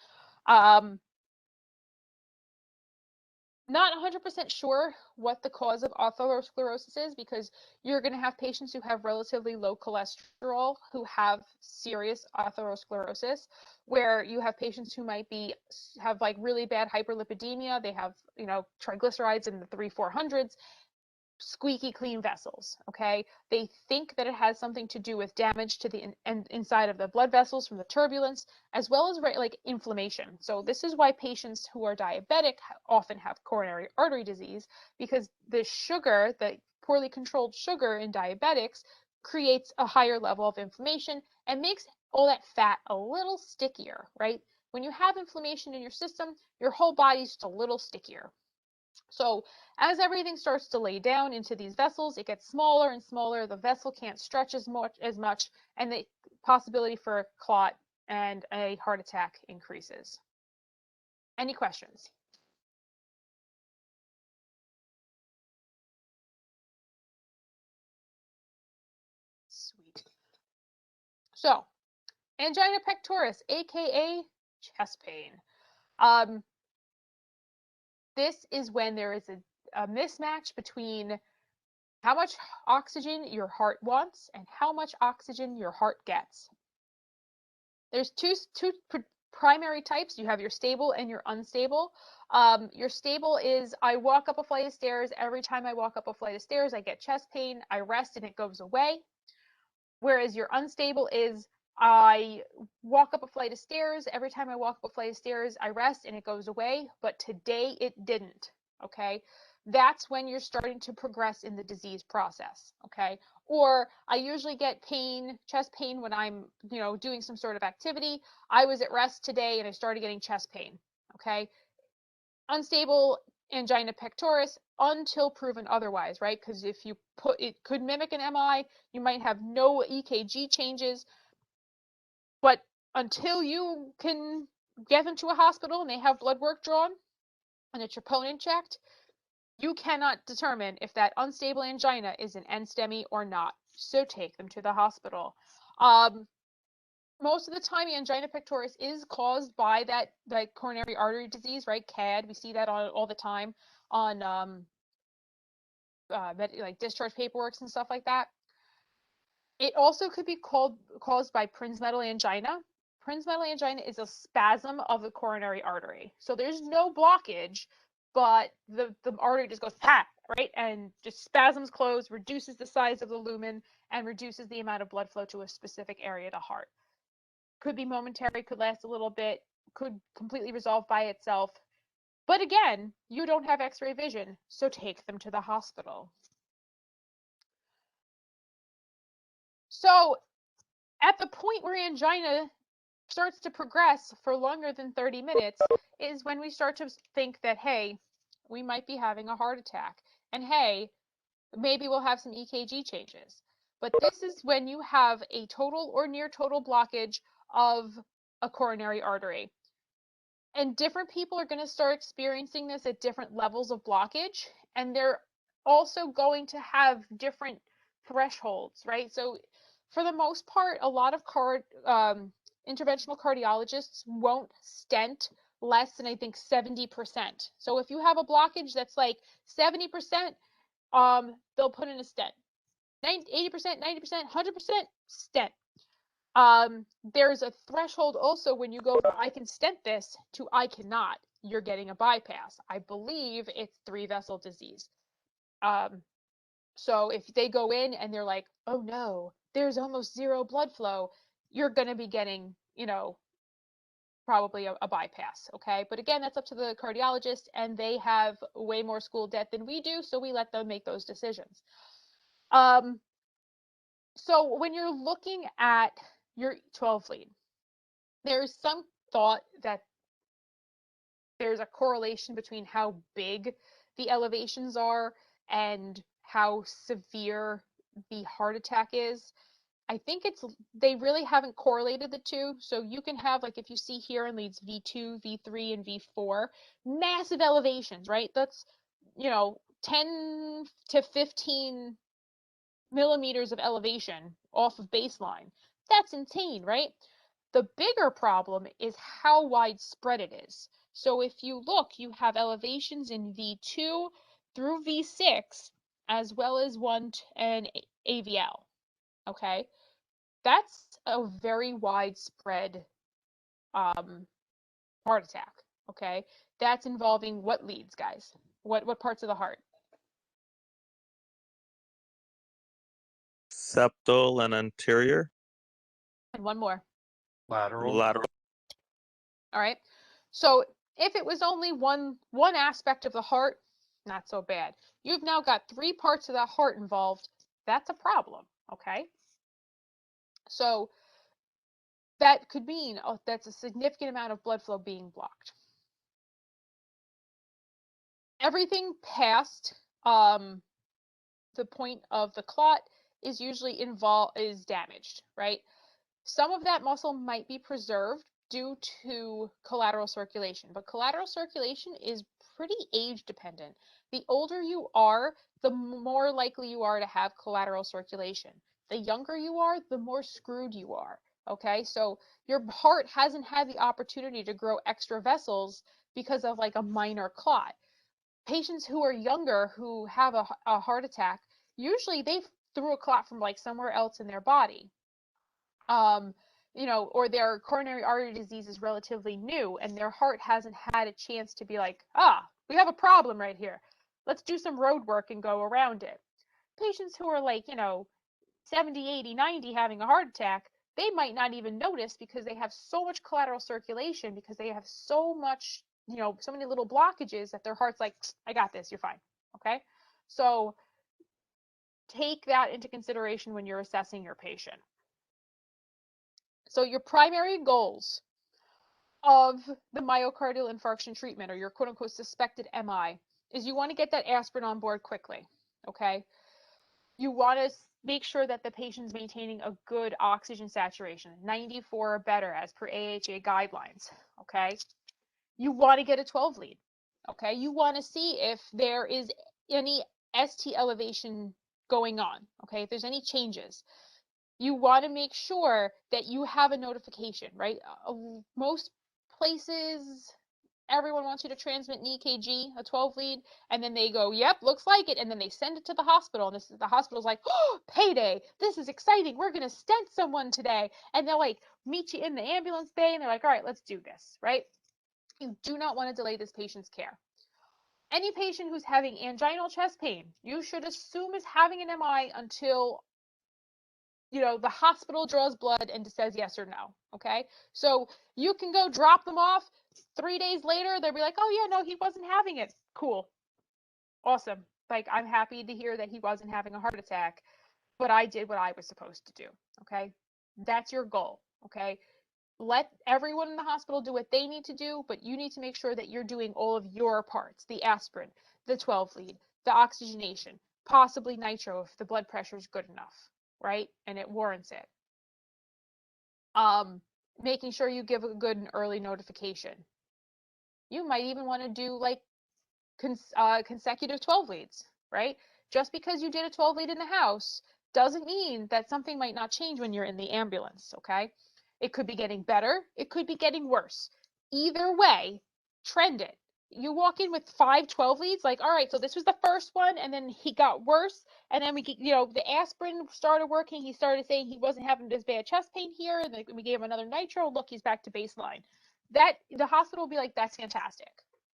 Not 100% sure what the cause of atherosclerosis is because you're going to have patients who have relatively low cholesterol who have serious atherosclerosis, where you have patients who might have like really bad hyperlipidemia. They have, triglycerides in the 300-400s, squeaky clean vessels, okay? They think that it has something to do with damage to the inside of the blood vessels from the turbulence, as well as like inflammation. So this is why patients who are diabetic often have coronary artery disease, because the sugar, the poorly controlled sugar in diabetics, creates a higher level of inflammation and makes all that fat a little stickier, right? When you have inflammation in your system, your whole body's just a little stickier. So as everything starts to lay down into these vessels, it gets smaller and smaller. The vessel can't stretch as much, and the possibility for a clot and a heart attack increases. Any questions? Sweet. So, angina pectoris, aka chest pain. This is when there is a mismatch between how much oxygen your heart wants and how much oxygen your heart gets. There's two primary types. You have your stable and your unstable. Your stable is I walk up a flight of stairs. Every time I walk up a flight of stairs, I get chest pain. I rest and it goes away. Whereas your unstable is I walk up a flight of stairs. Every time I walk up a flight of stairs, I rest and it goes away. But today it didn't. Okay. That's when you're starting to progress in the disease process. Okay. Or I usually get chest pain when I'm, doing some sort of activity. I was at rest today and I started getting chest pain. Okay. Unstable angina pectoris until proven otherwise, right? Because if you it could mimic an MI, you might have no EKG changes, but until you can get them to a hospital and they have blood work drawn and a troponin checked, you cannot determine if that unstable angina is an NSTEMI or not. So take them to the hospital. Most of the time, angina pectoris is caused by that coronary artery disease, right? CAD. We see that all the time on like discharge paperwork and stuff like that. It also could be caused by Prinzmetal angina. Prinzmetal angina is a spasm of the coronary artery. So there's no blockage, but the artery just goes, ha, right? And just spasms close, reduces the size of the lumen, and reduces the amount of blood flow to a specific area of the heart. Could be momentary, could last a little bit, could completely resolve by itself. But again, you don't have x-ray vision, so take them to the hospital. So at the point where angina starts to progress for longer than 30 minutes is when we start to think that, hey, we might be having a heart attack. And hey, maybe we'll have some EKG changes. But this is when you have a total or near total blockage of a coronary artery. And different people are going to start experiencing this at different levels of blockage. And they're also going to have different thresholds, right? So for the most part, a lot of interventional cardiologists won't stent less than, I think, 70%. So if you have a blockage that's like 70%, they'll put in a stent. 80%, 90%, 100% stent. There's a threshold also when you go from I can stent this to I cannot. You're getting a bypass. I believe it's 3-vessel disease. So if they go in and they're like, oh no, there's almost zero blood flow, you're going to be getting, probably a bypass. Okay. But again, that's up to the cardiologist, and they have way more school debt than we do. So we let them make those decisions. So when you're looking at your 12 lead, there's some thought that there's a correlation between how big the elevations are and how severe the heart attack is. I think they really haven't correlated the two. So you can have, like, if you see here in leads V2, V3, and V4, massive elevations, right? That's, 10 to 15 millimeters of elevation off of baseline. That's insane, right? The bigger problem is how widespread it is. So if you look, you have elevations in V2 through V6, as well as 1 and AVL. Okay, that's a very widespread heart attack. Okay, that's involving what leads, guys? What parts of the heart? Septal and anterior. And one more. Lateral. All right. So if it was only one aspect of the heart, not so bad. You've now got 3 parts of that heart involved. That's a problem. Okay. So that could mean that's a significant amount of blood flow being blocked. Everything past the point of the clot is usually damaged, right? Some of that muscle might be preserved due to collateral circulation, but collateral circulation is pretty age dependent. The older you are, the more likely you are to have collateral circulation. The younger you are, the more screwed you are. Okay, so your heart hasn't had the opportunity to grow extra vessels because of like a minor clot. Patients who are younger who have a heart attack, usually they threw a clot from like somewhere else in their body. Or their coronary artery disease is relatively new and their heart hasn't had a chance to be like, we have a problem right here. Let's do some road work and go around it. Patients who are like, 70, 80, 90 having a heart attack, they might not even notice because they have so much collateral circulation, because they have so much, so many little blockages that their heart's like, I got this, you're fine. Okay. So take that into consideration when you're assessing your patient. So your primary goals of the myocardial infarction treatment, or your quote unquote suspected MI, is you want to get that aspirin on board quickly. Okay. You want to make sure that the patient's maintaining a good oxygen saturation, 94 or better as per AHA guidelines. Okay. You want to get a 12 lead. Okay. You want to see if there is any ST elevation going on. Okay. If there's any changes. You want to make sure that you have a notification, right? Most places, everyone wants you to transmit an EKG, a 12 lead, and then they go, yep, looks like it, and then they send it to the hospital, and the hospital's like, oh, payday, this is exciting, we're going to stent someone today, and they'll like meet you in the ambulance bay, and they're like, all right, let's do this, right? You do not want to delay this patient's care. Any patient who's having anginal chest pain, you should assume is having an MI until the hospital draws blood and says yes or no. Okay, so you can go drop them off 3 days later, they'll be like, oh yeah, no, he wasn't having it. Cool, awesome. Like, I'm happy to hear that he wasn't having a heart attack, but I did what I was supposed to do. Okay, that's your goal. Okay, let everyone in the hospital do what they need to do, but you need to make sure that you're doing all of your parts: the aspirin, the 12 lead, the oxygenation, possibly nitro if the blood pressure is good enough, right? And it warrants it. Making sure you give a good and early notification. You might even want to do like consecutive 12 leads, right? Just because you did a 12 lead in the house doesn't mean that something might not change when you're in the ambulance, okay? It could be getting better, it could be getting worse. Either way, trend it. You walk in with 5 12 leads, like, all right, so this was the first one, and then he got worse, and then the aspirin started working. He started saying he wasn't having this bad chest pain here, and then we gave him another nitro. Look, he's back to baseline. That the hospital will be like, that's fantastic.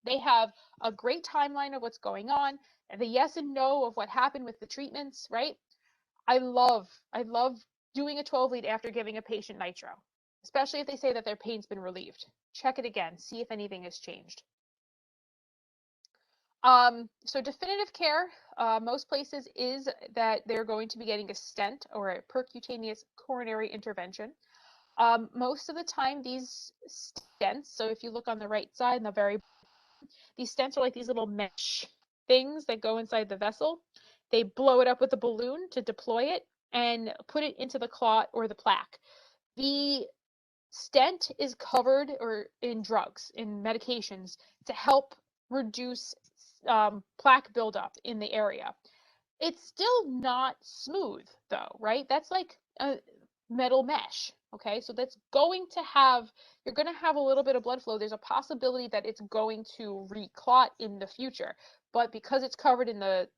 They have a great timeline of what's going on, the yes and no of what happened with the treatments, right? I love doing a 12 lead after giving a patient nitro, especially if they say that their pain's been relieved. Check it again, see if anything has changed. So definitive care, most places is that they're going to be getting a stent or a percutaneous coronary intervention. Most of the time, these stents, so if you look on the right side, these stents are like these little mesh things that go inside the vessel. They blow it up with a balloon to deploy it and put it into the clot or the plaque. The stent is covered in drugs, in medications, to help reduce plaque buildup in the area. It's still not smooth though, right? That's like a metal mesh. Okay, so that's you're going to have a little bit of blood flow. There's a possibility that it's going to reclot in the future, but because it's covered in the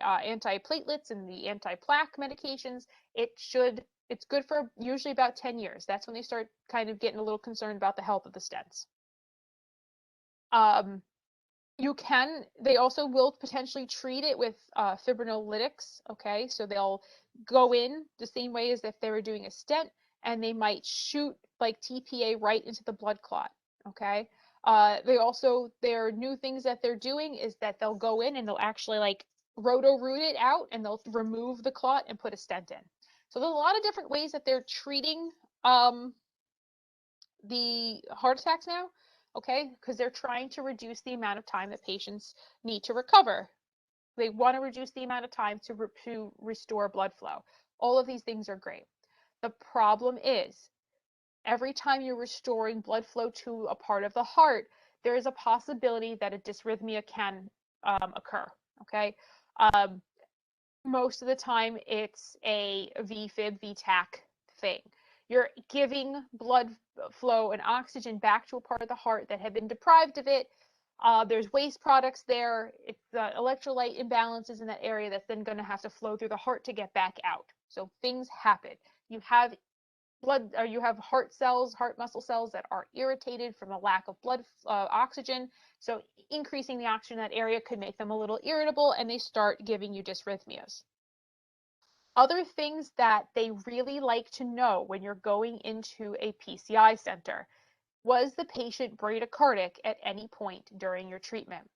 antiplatelets and the anti-plaque medications, it's good for usually about 10 years. That's when they start kind of getting a little concerned about the health of the stents. They also will potentially treat it with fibrinolytics. Okay, so they'll go in the same way as if they were doing a stent, and they might shoot like TPA right into the blood clot. Okay, their new things that they're doing is that they'll go in and they'll actually like roto-root it out, and they'll remove the clot and put a stent in. So there's a lot of different ways that they're treating the heart attacks now. Okay, because they're trying to reduce the amount of time that patients need to recover. They want to reduce the amount of time to restore blood flow. All of these things are great. The problem is, every time you're restoring blood flow to a part of the heart, there is a possibility that a dysrhythmia can occur. Okay, most of the time it's a VFib, VTAC thing. You're giving blood flow and oxygen back to a part of the heart that had been deprived of it. There's waste products there. It's electrolyte imbalances in that area that's then going to have to flow through the heart to get back out. So things happen. You have you have heart muscle cells that are irritated from a lack of blood oxygen. So increasing the oxygen in that area could make them a little irritable, and they start giving you dysrhythmias. Other things that they really like to know when you're going into a PCI center: was the patient bradycardic at any point during your treatment?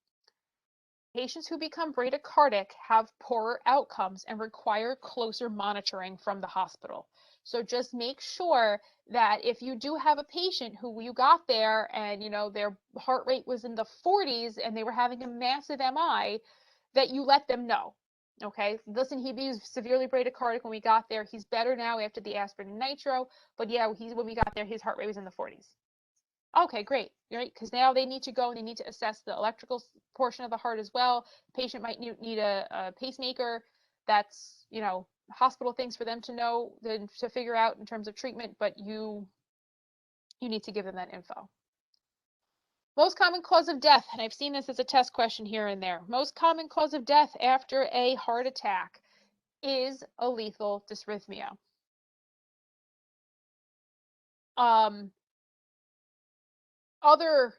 Patients who become bradycardic have poorer outcomes and require closer monitoring from the hospital. So just make sure that if you do have a patient who you got there and their heart rate was in the 40s and they were having a massive MI, that you let them know. Okay, listen, he was severely bradycardic when we got there. He's better now after the aspirin and nitro, but yeah, when we got there, his heart rate was in the 40s. Okay, great, right? Because now they need to go and they need to assess the electrical portion of the heart as well. The patient might need a pacemaker. That's, hospital things for them to know, to figure out in terms of treatment, but you need to give them that info. Most common cause of death, and I've seen this as a test question here and there. Most common cause of death after a heart attack is a lethal dysrhythmia. Other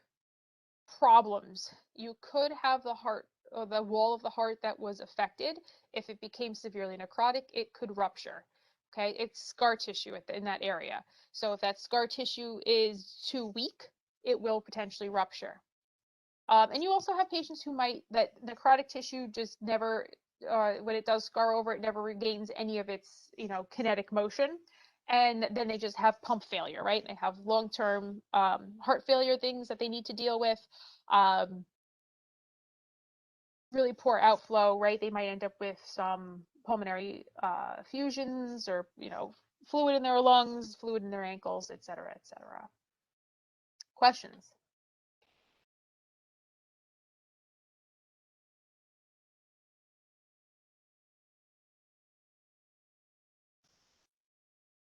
problems you could have the heart or the wall of the heart that was affected. If it became severely necrotic, it could rupture. Okay, it's scar tissue in that area. So if that scar tissue is too weak, it will potentially rupture. And you also have patients who that necrotic tissue just never, when it does scar over, it never regains any of its, kinetic motion. And then they just have pump failure, right? They have long-term heart failure things that they need to deal with. Really poor outflow, right? They might end up with some pulmonary effusions or, fluid in their lungs, fluid in their ankles, et cetera, et cetera. Questions?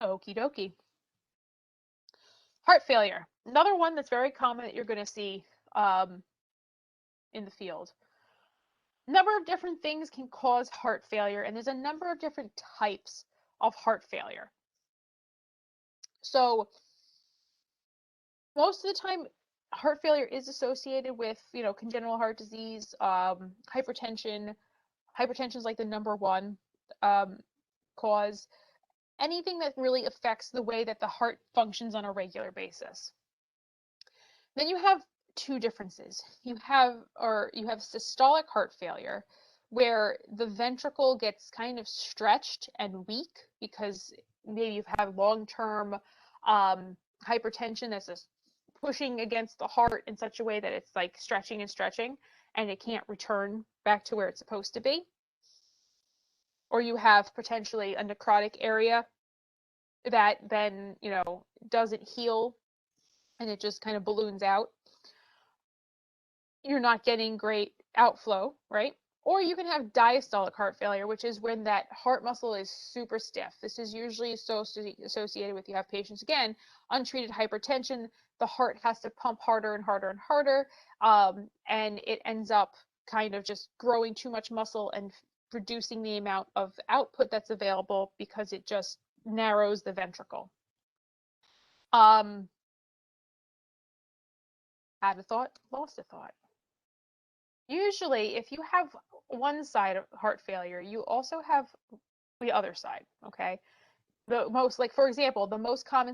Okie dokie. Heart failure. Another one that's very common that you're going to see in the field. Number of different things can cause heart failure, and there's a number of different types of heart failure. So most of the time, heart failure is associated with, congenital heart disease, hypertension. Hypertension is like the number one cause. Anything that really affects the way that the heart functions on a regular basis. Then you have two differences. You have systolic heart failure, where the ventricle gets kind of stretched and weak because maybe you've had long-term hypertension that's just pushing against the heart in such a way that it's like stretching and stretching, and it can't return back to where it's supposed to be. Or you have potentially a necrotic area that then, doesn't heal and it just kind of balloons out. You're not getting great outflow, right? Or you can have diastolic heart failure, which is when that heart muscle is super stiff. This is usually associated with, you have patients, again, untreated hypertension. The heart has to pump harder and harder and harder, and it ends up kind of just growing too much muscle and reducing the amount of output that's available because it just narrows the ventricle. Had a thought, lost a thought. Usually, if you have one side of heart failure, you also have the other side, okay? For example, the most common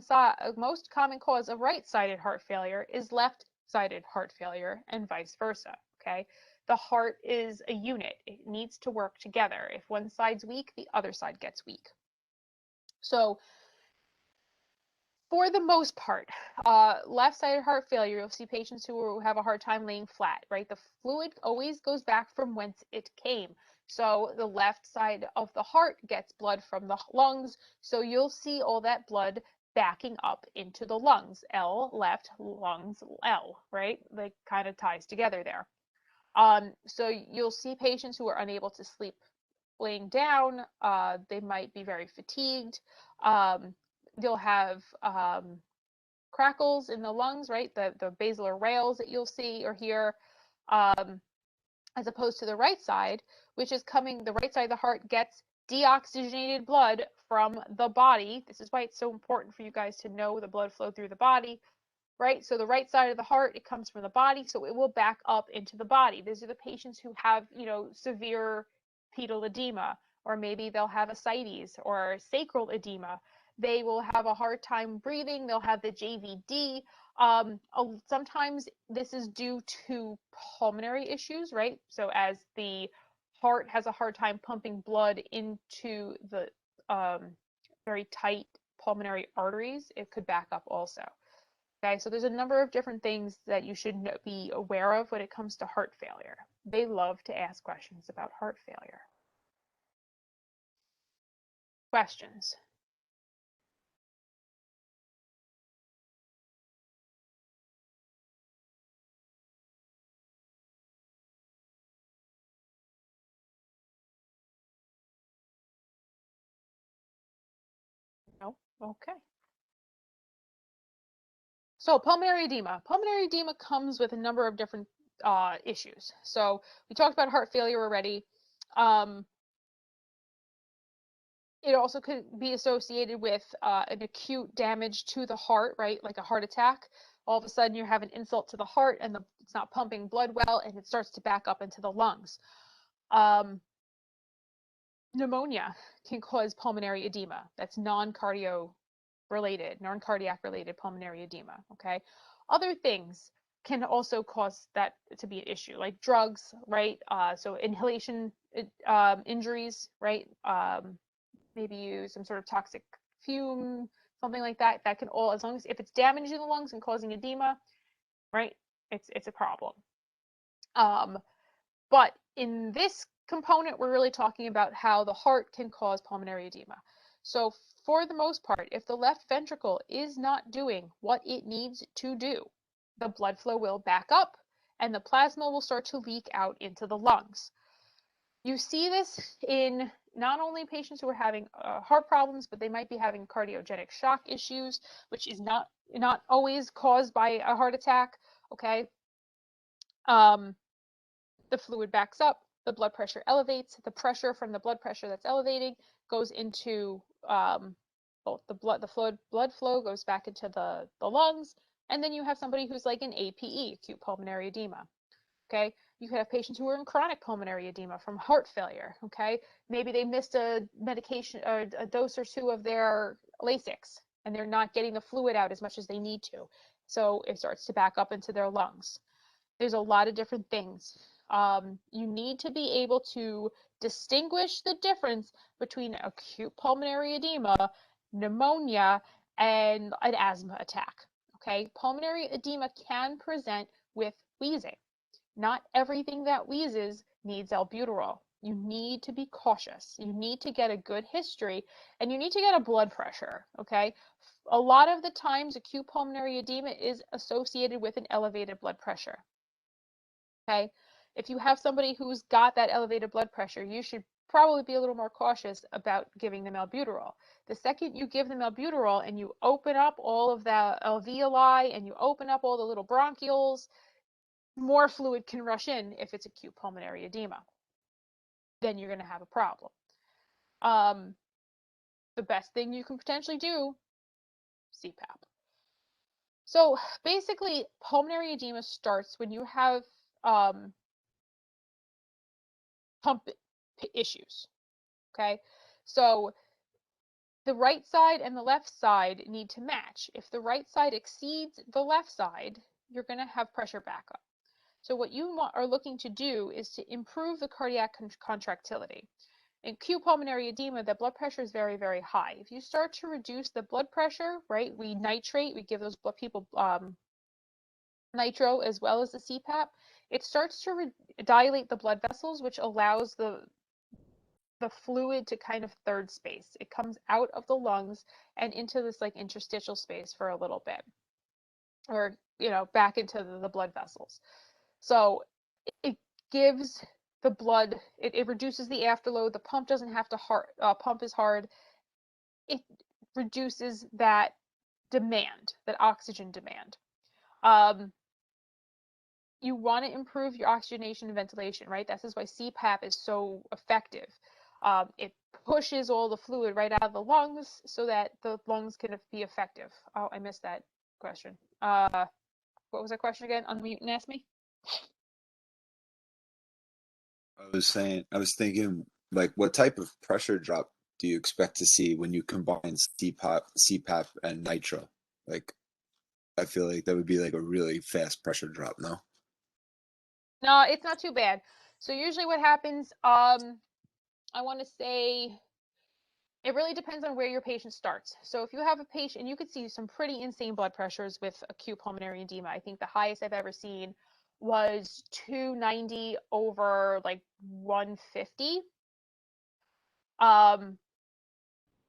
cause of right-sided heart failure is left-sided heart failure, and vice versa, okay? The heart is a unit. It needs to work together. If one side's weak, the other side gets weak. So for the most part, left-sided heart failure, you'll see patients who have a hard time laying flat, right? The fluid always goes back from whence it came. So the left side of the heart gets blood from the lungs. So you'll see all that blood backing up into the lungs. L, left, lungs, L, right? Like kind of ties together there. So you'll see patients who are unable to sleep laying down. They might be very fatigued. You'll have crackles in the lungs, right? The basilar rales that you'll see or hear, as opposed to the right side, which is the right side of the heart gets deoxygenated blood from the body. This is why it's so important for you guys to know the blood flow through the body, right? So the right side of the heart, it comes from the body, so it will back up into the body. These are the patients who have, severe pedal edema, or maybe they'll have ascites or sacral edema. They will have a hard time breathing. They'll have the JVD. Sometimes this is due to pulmonary issues, right? So as the heart has a hard time pumping blood into the very tight pulmonary arteries, it could back up also. Okay, so there's a number of different things that you should be aware of when it comes to heart failure. They love to ask questions about heart failure. Questions? No? Okay. So pulmonary edema. Pulmonary edema comes with a number of different issues. So we talked about heart failure already. It also could be associated with an acute damage to the heart, right? Like a heart attack. all of a sudden you have an insult to the heart and it's not pumping blood well and it starts to back up into the lungs. Pneumonia can cause pulmonary edema. That's non-cardiac related pulmonary edema, okay? Other things can also cause that to be an issue, like drugs, right? So inhalation injuries, right? Maybe use some sort of toxic fume, something like that. That can all, as long as if it's damaging the lungs and causing edema, right? It's a problem. But in this component, we're really talking about how the heart can cause pulmonary edema. So for the most part, if the left ventricle is not doing what it needs to do, the blood flow will back up and the plasma will start to leak out into the lungs. You see this in not only patients who are having heart problems, but they might be having cardiogenic shock issues, which is not always caused by a heart attack, okay? The fluid backs up, the blood pressure elevates, the pressure from the blood pressure that's elevating goes into the blood flow goes back into the lungs, and then you have somebody who's like an APE, acute pulmonary edema. Okay, you could have patients who are in chronic pulmonary edema from heart failure. Okay, maybe they missed a medication or a dose or two of their Lasix, and they're not getting the fluid out as much as they need to, so it starts to back up into their lungs. There's a lot of different things. You need to be able to distinguish the difference between acute pulmonary edema, pneumonia, and an asthma attack. Okay, pulmonary edema can present with wheezing. Not everything that wheezes needs albuterol. You need to be cautious. You need to get a good history, and you need to get a blood pressure, okay? A lot of the times, acute pulmonary edema is associated with an elevated blood pressure, okay? If you have somebody who's got that elevated blood pressure, you should probably be a little more cautious about giving them albuterol. The second you give them albuterol and you open up all of the alveoli and you open up all the little bronchioles, more fluid can rush in if it's acute pulmonary edema. Then you're going to have a problem. The best thing you can potentially do, CPAP. So basically, pulmonary edema starts when you have pump issues, okay? So the right side and the left side need to match. If the right side exceeds the left side, you're going to have pressure backup. So what you are looking to do is to improve the cardiac contractility. In acute pulmonary edema, the blood pressure is very, very high. If you start to reduce the blood pressure, right, we nitrate, we give those people nitro as well as the CPAP, it starts to dilate the blood vessels, which allows the fluid to kind of third space. It comes out of the lungs and into this like interstitial space for a little bit, or, you know, back into the blood vessels. So it gives the blood, it reduces the afterload. The pump doesn't have to pump as hard. It reduces that demand, that oxygen demand. You want to improve your oxygenation and ventilation, right? This is why CPAP is so effective. It pushes all the fluid right out of the lungs so that the lungs can be effective. Oh, I missed that question. What was that question again? Unmute and ask me. I was thinking, like, what type of pressure drop do you expect to see when you combine CPAP and nitro? Like, I feel like that would be like a really fast pressure drop, no? No, it's not too bad. So usually what happens, I want to say, it really depends on where your patient starts. So if you have a patient, you could see some pretty insane blood pressures with acute pulmonary edema. I think the highest I've ever seen was 290 over like 150.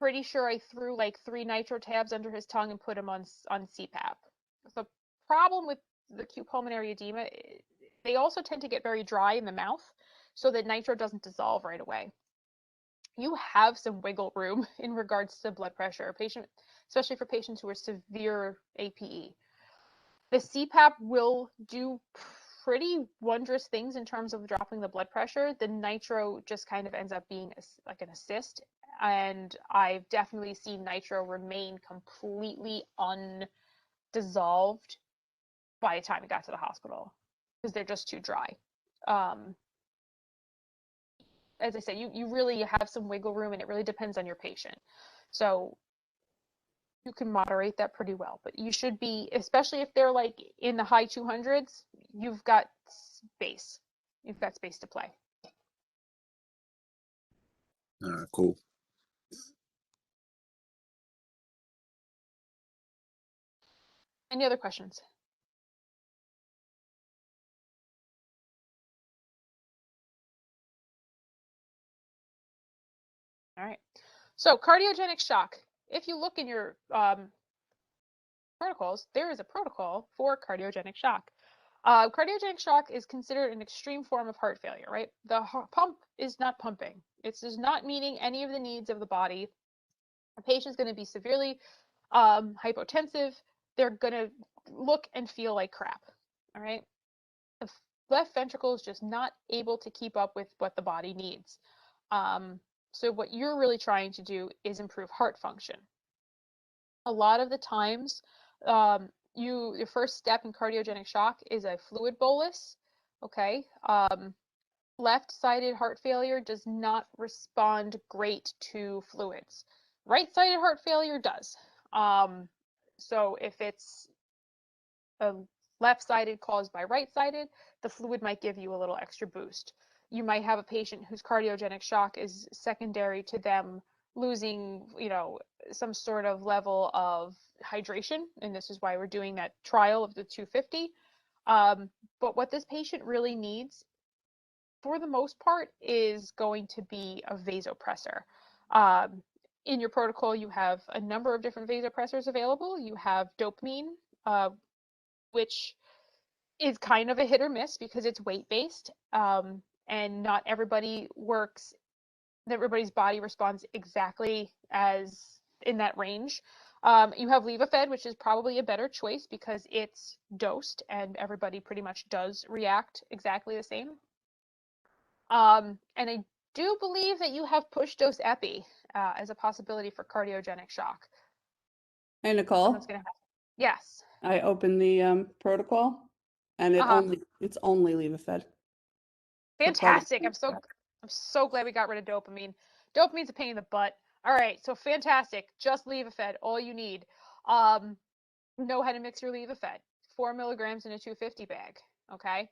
Pretty sure I threw like 3 nitro tabs under his tongue and put him on CPAP. The problem with the acute pulmonary edema, they also tend to get very dry in the mouth, so that nitro doesn't dissolve right away. You have some wiggle room in regards to blood pressure, especially for patients who are severe APE. The CPAP will do pretty wondrous things in terms of dropping the blood pressure. The nitro just kind of ends up being like an assist, and I've definitely seen nitro remain completely undissolved by the time he got to the hospital because they're just too dry. As I said, you really have some wiggle room, and it really depends on your patient. So you can moderate that pretty well, but you should be, especially if they're like in the high 200s, you've got space. You've got space to play. Cool. Any other questions? All right. So cardiogenic shock. If you look in your protocols, there is a protocol for cardiogenic shock. Cardiogenic shock is considered an extreme form of heart failure, right? The pump is not pumping. It's just not meeting any of the needs of the body. The patient's going to be severely hypotensive. They're going to look and feel like crap, all right? The left ventricle is just not able to keep up with what the body needs. So what you're really trying to do is improve heart function. A lot of the times, your first step in cardiogenic shock is a fluid bolus. Okay. Left-sided heart failure does not respond great to fluids. Right-sided heart failure does. So if it's a left-sided caused by right-sided, the fluid might give you a little extra boost. You might have a patient whose cardiogenic shock is secondary to them losing, some sort of level of hydration, and this is why we're doing that trial of the 250. But what this patient really needs, for the most part, is going to be a vasopressor. In your protocol, you have a number of different vasopressors available. You have dopamine, which is kind of a hit or miss because it's weight-based, and not everybody works. Everybody's body responds exactly as in that range. You have Levophed, which is probably a better choice because it's dosed and everybody pretty much does react exactly the same. And I do believe that you have push dose epi as a possibility for cardiogenic shock. Hey, Nicole. Someone's gonna have. Yes. I opened the protocol, and it's only Levophed. Fantastic. I'm so glad we got rid of dopamine. Dopamine's a pain in the butt. All right, so fantastic. Just Levophed, all you need. Know how to mix your Levophed. 4 milligrams in a 250 bag. Okay.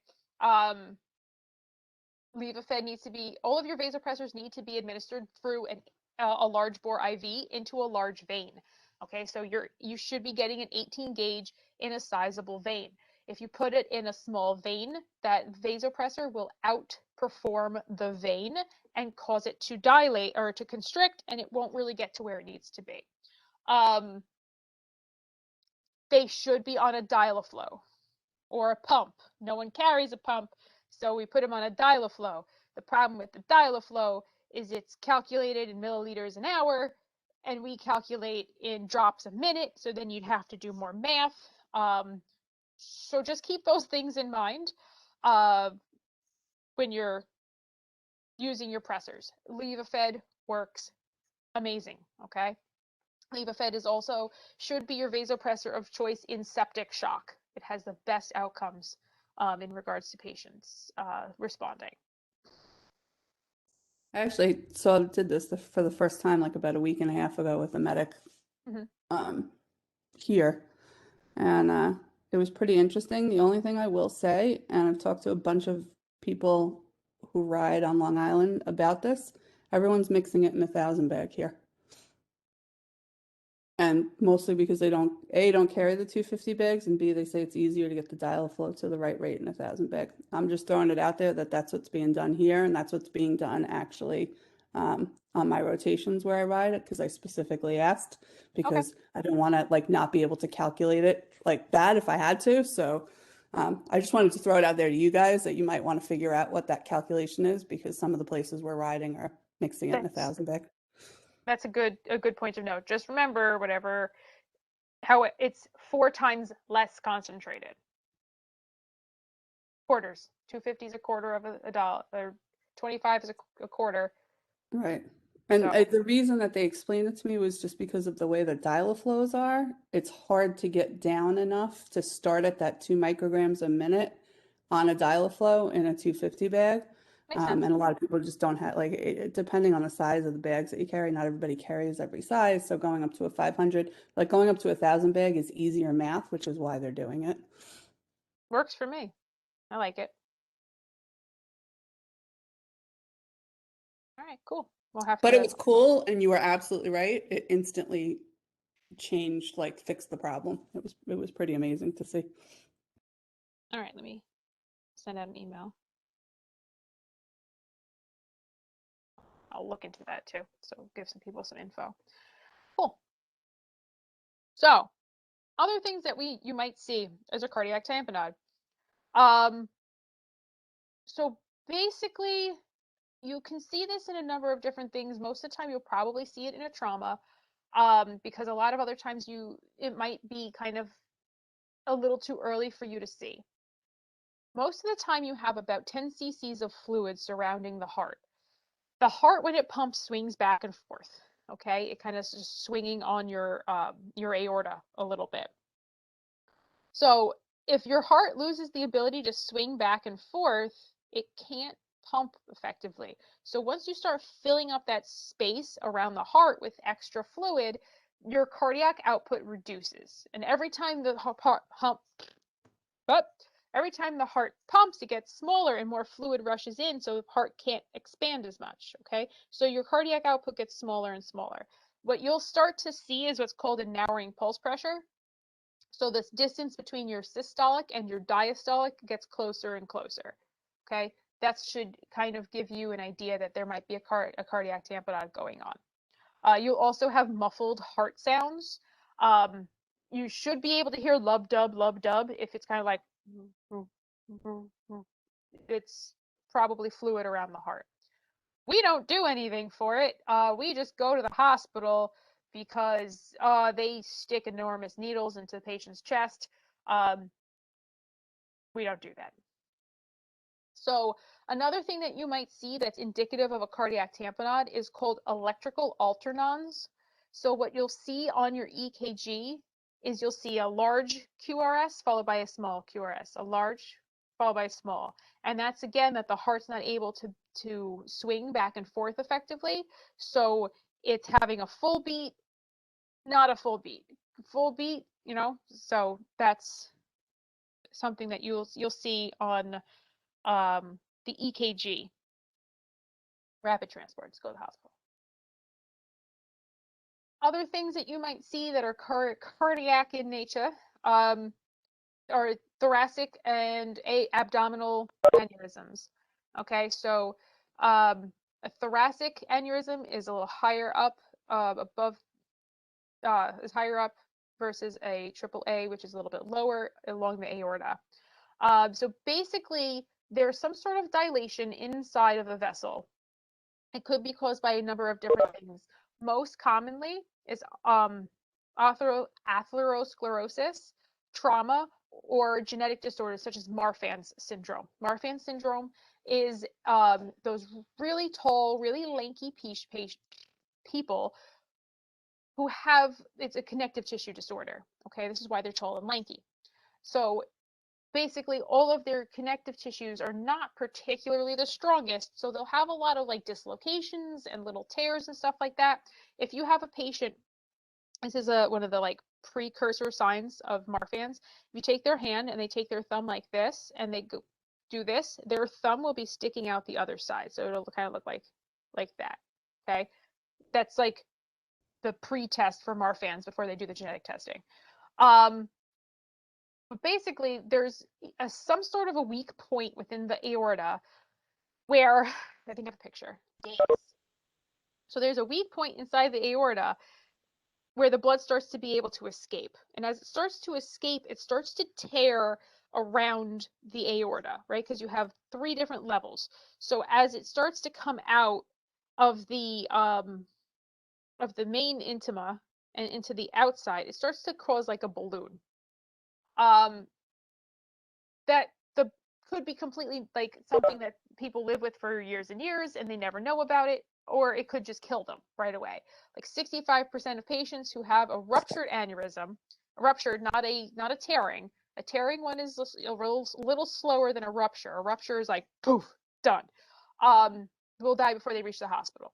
Levophed needs to be, all of your vasopressors need to be administered through a large bore IV into a large vein. Okay, so you should be getting an 18 gauge in a sizable vein. If you put it in a small vein, that vasopressor will outperform the vein and cause it to dilate or to constrict, and it won't really get to where it needs to be. They should be on a dial-a-flow or a pump. No one carries a pump, so we put them on a dial-a-flow. The problem with the dial-a-flow is it's calculated in milliliters an hour, and we calculate in drops a minute, so then you'd have to do more math. So just keep those things in mind when you're using your pressors. Levophed works amazing, okay? Levophed is also should be your vasopressor of choice in septic shock. It has the best outcomes in regards to patients responding. I actually did this for the first time like about a week and a half ago with a medic here, and it was pretty interesting. The only thing I will say, and I've talked to a bunch of people who ride on Long Island about this, everyone's mixing it in 1,000 bag here. And mostly because they don't carry the 250 bags, and B, they say it's easier to get the dial-a-flow to the right rate in 1,000 bag. I'm just throwing it out there that that's what's being done here, and that's what's being done actually on my rotations where I ride it, because I specifically asked, because I don't want to like not be able to calculate it like that if I had to. So I just wanted to throw it out there to you guys that you might want to figure out what that calculation is, because some of the places we're riding are mixing it in 1,000 bag. That's a good point of note. Just remember how it's 4 times less concentrated. Quarters. 250 is a quarter of a dollar, or 25 is a quarter. Right. And So- the reason that they explained it to me was just because of the way the dial-flows are. It's hard to get down enough to start at that 2 micrograms a minute on a dial-flow in a 250 bag. Makes sense. And a lot of people just don't have, like, depending on the size of the bags that you carry, not everybody carries every size. So going up to a 500, like going up to 1,000 bag is easier math, which is why they're doing it. Works for me. I like it. All right, cool. We'll have But to. it was cool, and you were absolutely right. It instantly changed, like, fixed the problem. It was pretty amazing to see. All right, let me send out an email. I'll look into that too. So give some people some info. Cool. So other things that you might see as a cardiac tamponade. So basically, you can see this in a number of different things. Most of the time, you'll probably see it in a trauma, because a lot of other times it might be kind of a little too early for you to see. Most of the time, you have about 10 cc's of fluid surrounding the heart. The heart, when it pumps, swings back and forth. Okay, it kind of just swinging on your aorta a little bit. So if your heart loses the ability to swing back and forth, it can't pump effectively. So once you start filling up that space around the heart with extra fluid, your cardiac output reduces. And every time the heart pumps, it gets smaller and more fluid rushes in, so the heart can't expand as much, okay? So your cardiac output gets smaller and smaller. What you'll start to see is what's called a narrowing pulse pressure. So this distance between your systolic and your diastolic gets closer and closer, okay? That should kind of give you an idea that there might be a cardiac tamponade going on. You'll also have muffled heart sounds. You should be able to hear lub dub if it's kind of like, it's probably fluid around the heart. We don't do anything for it. We just go to the hospital because they stick enormous needles into the patient's chest. We don't do that. So another thing that you might see that's indicative of a cardiac tamponade is called electrical alternans. So what you'll see on your EKG is you'll see a large QRS followed by a small QRS, a large followed by a small. And that's again that the heart's not able to swing back and forth effectively. So it's having a full beat, not a full beat. Full beat, so that's something that you'll see on the EKG, rapid transport, to go to the hospital. Other things that you might see that are cardiac in nature are thoracic and abdominal aneurysms. Okay, so a thoracic aneurysm is a little higher up, is higher up versus a AAA, which is a little bit lower along the aorta. So basically, there's some sort of dilation inside of a vessel. It could be caused by a number of different things. Most commonly is atherosclerosis, trauma, or genetic disorders such as Marfan's syndrome. Marfan's syndrome is those really tall, really lanky people who have, it's a connective tissue disorder. Okay, this is why they're tall and lanky. So basically all of their connective tissues are not particularly the strongest, so they'll have a lot of like dislocations and little tears and stuff like that. If you have a patient, this is one of the like precursor signs of Marfan's. If you take their hand and they take their thumb like this and they do this, their thumb will be sticking out the other side, so it'll kind of look like that. Okay, that's like the pre-test for Marfan's before they do the genetic testing. But basically, there's some sort of a weak point within the aorta where, I think I have a picture. Yes. So there's a weak point inside the aorta where the blood starts to be able to escape. And as it starts to escape, it starts to tear around the aorta, right? Because you have 3 different levels. So as it starts to come out of the main intima and into the outside, it starts to cause like a balloon. That could be completely like something that people live with for years and years and they never know about it, or it could just kill them right away. Like 65% of patients who have a ruptured aneurysm, ruptured, not a tearing. A tearing one is a little slower than a rupture. A rupture is like poof, done. Will die before they reach the hospital.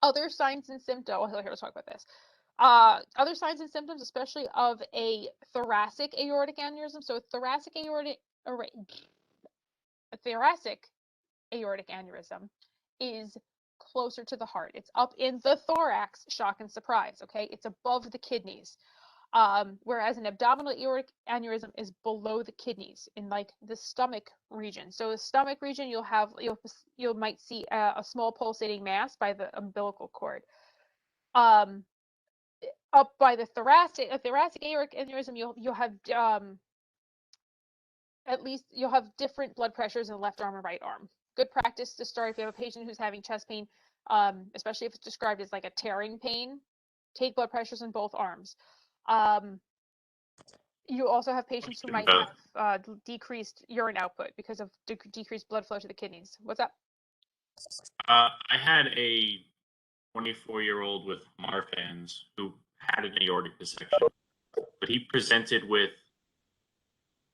Other signs and symptoms. Oh, here, let's talk about this. Other signs and symptoms, especially of a thoracic aortic aneurysm. So a thoracic aortic aneurysm is closer to the heart. It's up in the thorax, shock and surprise, okay? It's above the kidneys. Whereas an abdominal aortic aneurysm is below the kidneys in like the stomach region. So the stomach region, you might see a small pulsating mass by the umbilical cord. Up by the thoracic aortic aneurysm, you'll have at least you'll have different blood pressures in the left arm and right arm. Good practice to start if you have a patient who's having chest pain, especially if it's described as like a tearing pain. Take blood pressures in both arms. You also have patients who might have decreased urine output because of decreased blood flow to the kidneys. What's up? I had a 24-year-old with Marfan's who had an aortic dissection, but he presented with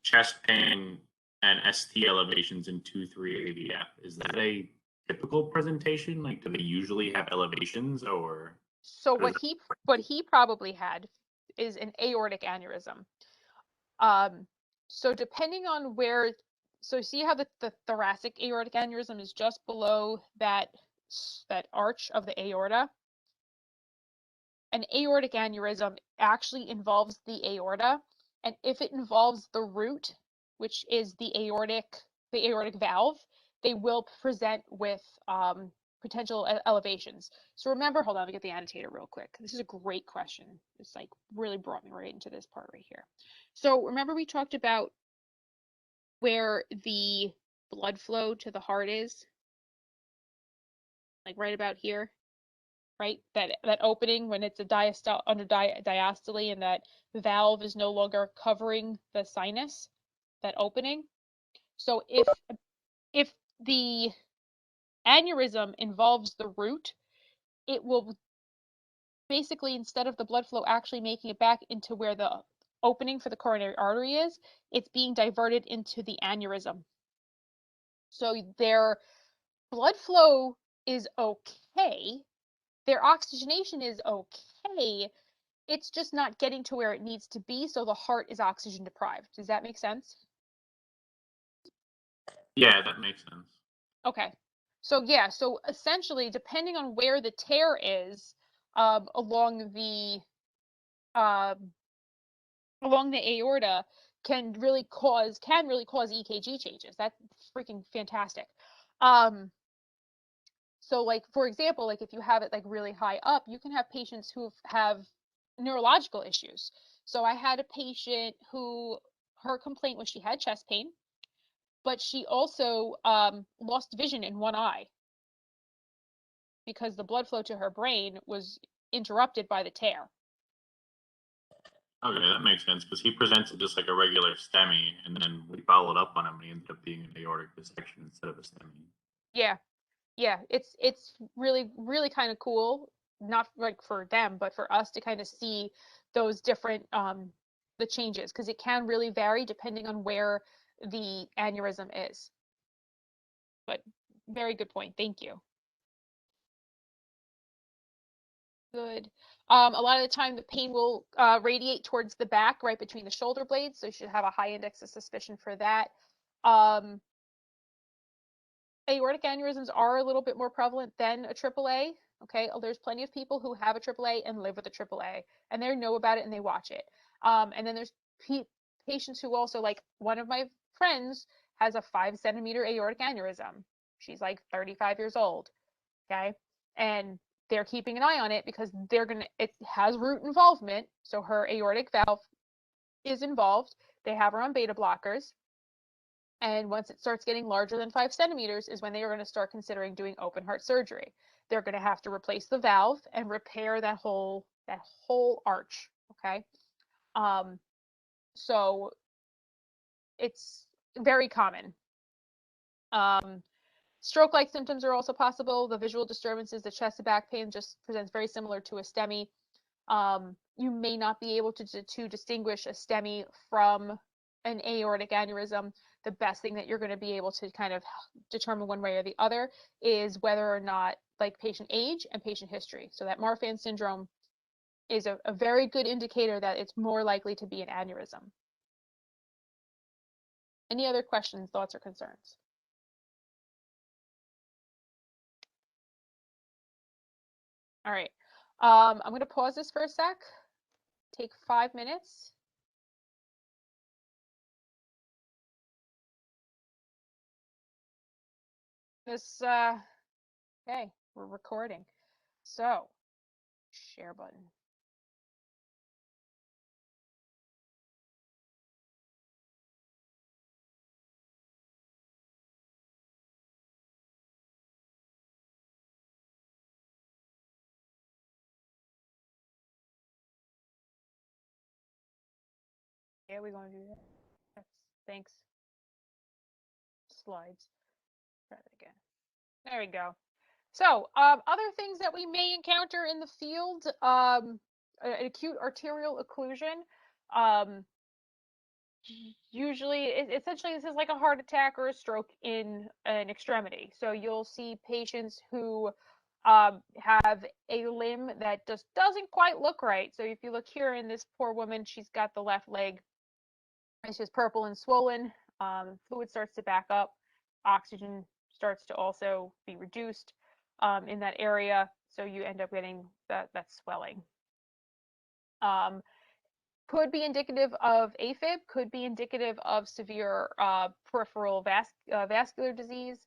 chest pain and ST elevations in 2-3 AVF. Is that a typical presentation? Like, do they usually have elevations, or? So what he probably had is an aortic aneurysm. So depending on where, so see how the thoracic aortic aneurysm is just below that arch of the aorta? An aortic aneurysm actually involves the aorta, and if it involves the root, which is the aortic valve, they will present with potential elevations. So remember, hold on, let me get the annotator real quick. This is a great question. It's like really brought me right into this part right here. So remember we talked about where the blood flow to the heart is? Like right about here, right? That opening when it's under diastole and that valve is no longer covering the sinus, that opening. So if the aneurysm involves the root, it will basically, instead of the blood flow actually making it back into where the opening for the coronary artery is, it's being diverted into the aneurysm. So their blood flow is okay, their oxygenation is okay, it's just not getting to where it needs to be, so the heart is oxygen deprived. Does that make sense? Yeah, that makes sense. Okay. So yeah, so essentially, depending on where the tear is along the aorta, can really cause EKG changes. That's freaking fantastic. So like, for example, like if you have it like really high up, you can have patients who have neurological issues. So I had a patient who, her complaint was she had chest pain, but she also lost vision in one eye because the blood flow to her brain was interrupted by the tear. Okay, that makes sense, because he presented just like a regular STEMI, and then we followed up on him, and he ended up being an aortic dissection instead of a STEMI. Yeah, it's really kind of cool, not like for them, but for us to kind of see those different the changes, because it can really vary depending on where the aneurysm is. But very good point. Thank you. Good. A lot of the time the pain will radiate towards the back, right between the shoulder blades, so you should have a high index of suspicion for that. Aortic aneurysms are a little bit more prevalent than a AAA. Okay, there's plenty of people who have a AAA and live with a AAA, and they know about it and they watch it. And then there's patients who also, like one of my friends has a 5-centimeter aortic aneurysm. She's like 35 years old. Okay, and they're keeping an eye on it because it has root involvement, so her aortic valve is involved. They have her on beta blockers. And once it starts getting larger than 5 centimeters is when they are going to start considering doing open heart surgery. They're going to have to replace the valve and repair that whole arch. Okay. So it's very common. Stroke-like symptoms are also possible. The visual disturbances, the chest and back pain just presents very similar to a STEMI. You may not be able to distinguish a STEMI from an aortic aneurysm. The best thing that you're going to be able to kind of determine one way or the other is whether or not, like, patient age and patient history. So that Marfan syndrome is a very good indicator that it's more likely to be an aneurysm. Any other questions, thoughts, or concerns? All right. I'm going to pause this for a sec. Take 5 minutes. This, okay, we're recording. So, share button. Yeah, we're going to do that. Thanks. Slides. Try that again. There we go. So, other things that we may encounter in the field, acute arterial occlusion. Usually, essentially, this is like a heart attack or a stroke in an extremity. So you'll see patients who have a limb that just doesn't quite look right. So if you look here in this poor woman, she's got the left leg. It's just purple and swollen. Fluid starts to back up. Oxygen starts to also be reduced in that area. So you end up getting that swelling. Could be indicative of AFib, could be indicative of severe peripheral vascular disease.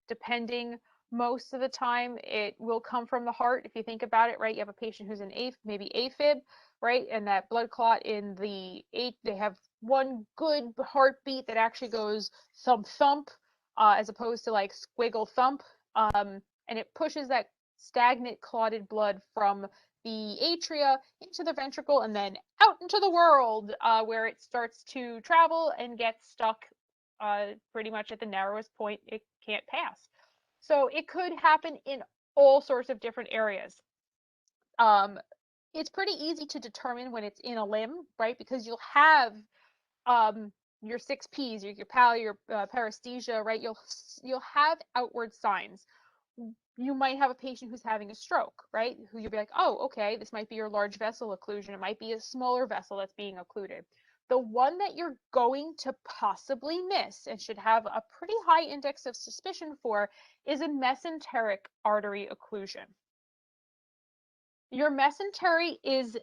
Depending, most of the time it will come from the heart. If you think about it, right, you have a patient who's in maybe AFib, right, and that blood clot in the they have one good heartbeat that actually goes thump thump, as opposed to like squiggle thump, and it pushes that stagnant clotted blood from the atria into the ventricle and then out into the world, where it starts to travel and gets stuck pretty much at the narrowest point it can't pass. So it could happen in all sorts of different areas. It's pretty easy to determine when it's in a limb, right? Because you'll have your 6 Ps, your paresthesia, right? You'll have outward signs. You might have a patient who's having a stroke, right? Who you'll be like, oh, okay, this might be your large vessel occlusion. It might be a smaller vessel that's being occluded. The one that you're going to possibly miss and should have a pretty high index of suspicion for is a mesenteric artery occlusion. Your mesentery is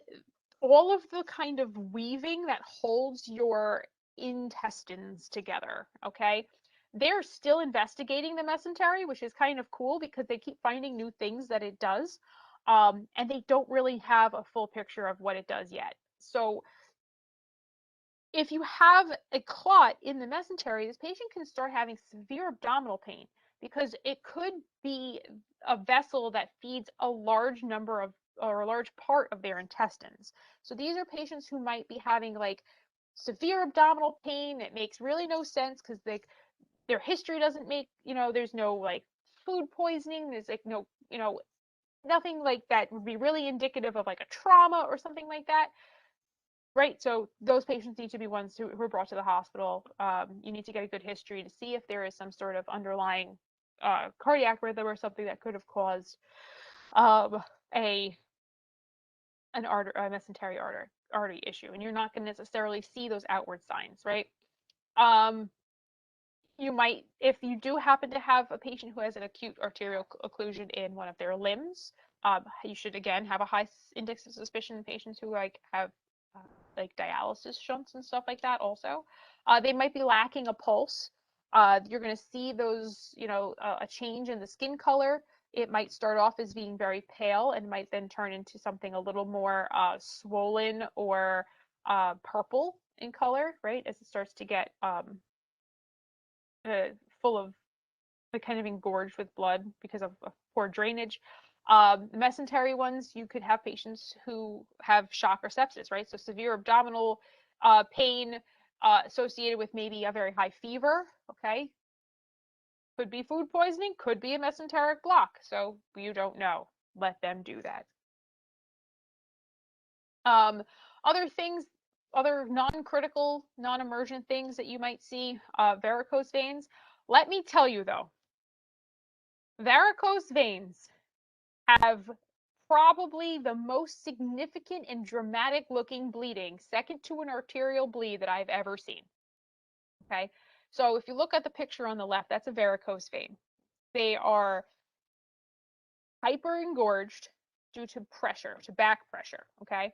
all of the kind of weaving that holds your intestines together, okay? They're still investigating the mesentery, which is kind of cool because they keep finding new things that it does, and they don't really have a full picture of what it does yet. So if you have a clot in the mesentery, this patient can start having severe abdominal pain because it could be a vessel that feeds a large number of, or a large part of their intestines. So these are patients who might be having like severe abdominal pain. It makes really no sense because their history doesn't make, there's no like food poisoning. There's like no, nothing like that would be really indicative of like a trauma or something like that. Right, so those patients need to be ones who are brought to the hospital. You need to get a good history to see if there is some sort of underlying cardiac rhythm or something that could have caused a mesentery artery issue, and you're not going to necessarily see those outward signs, right? You might, if you do happen to have a patient who has an acute arterial occlusion in one of their limbs, you should again have a high index of suspicion in patients who have like dialysis shunts and stuff like that also. They might be lacking a pulse. You're going to see those, a change in the skin color. It might start off as being very pale and might then turn into something a little more swollen or purple in color, right? As it starts to get full of, kind of engorged with blood because of poor drainage. The mesentery ones, you could have patients who have shock or sepsis, right? So severe abdominal pain associated with maybe a very high fever, okay? Could be food poisoning, could be a mesenteric block. So you don't know. Let them do that. Other things, other non-critical, non-emergent things that you might see, varicose veins. Let me tell you though, varicose veins have probably the most significant and dramatic looking bleeding, second to an arterial bleed, that I've ever seen. Okay, so if you look at the picture on the left, that's a varicose vein. They are hyper-engorged due to pressure, to back pressure, okay?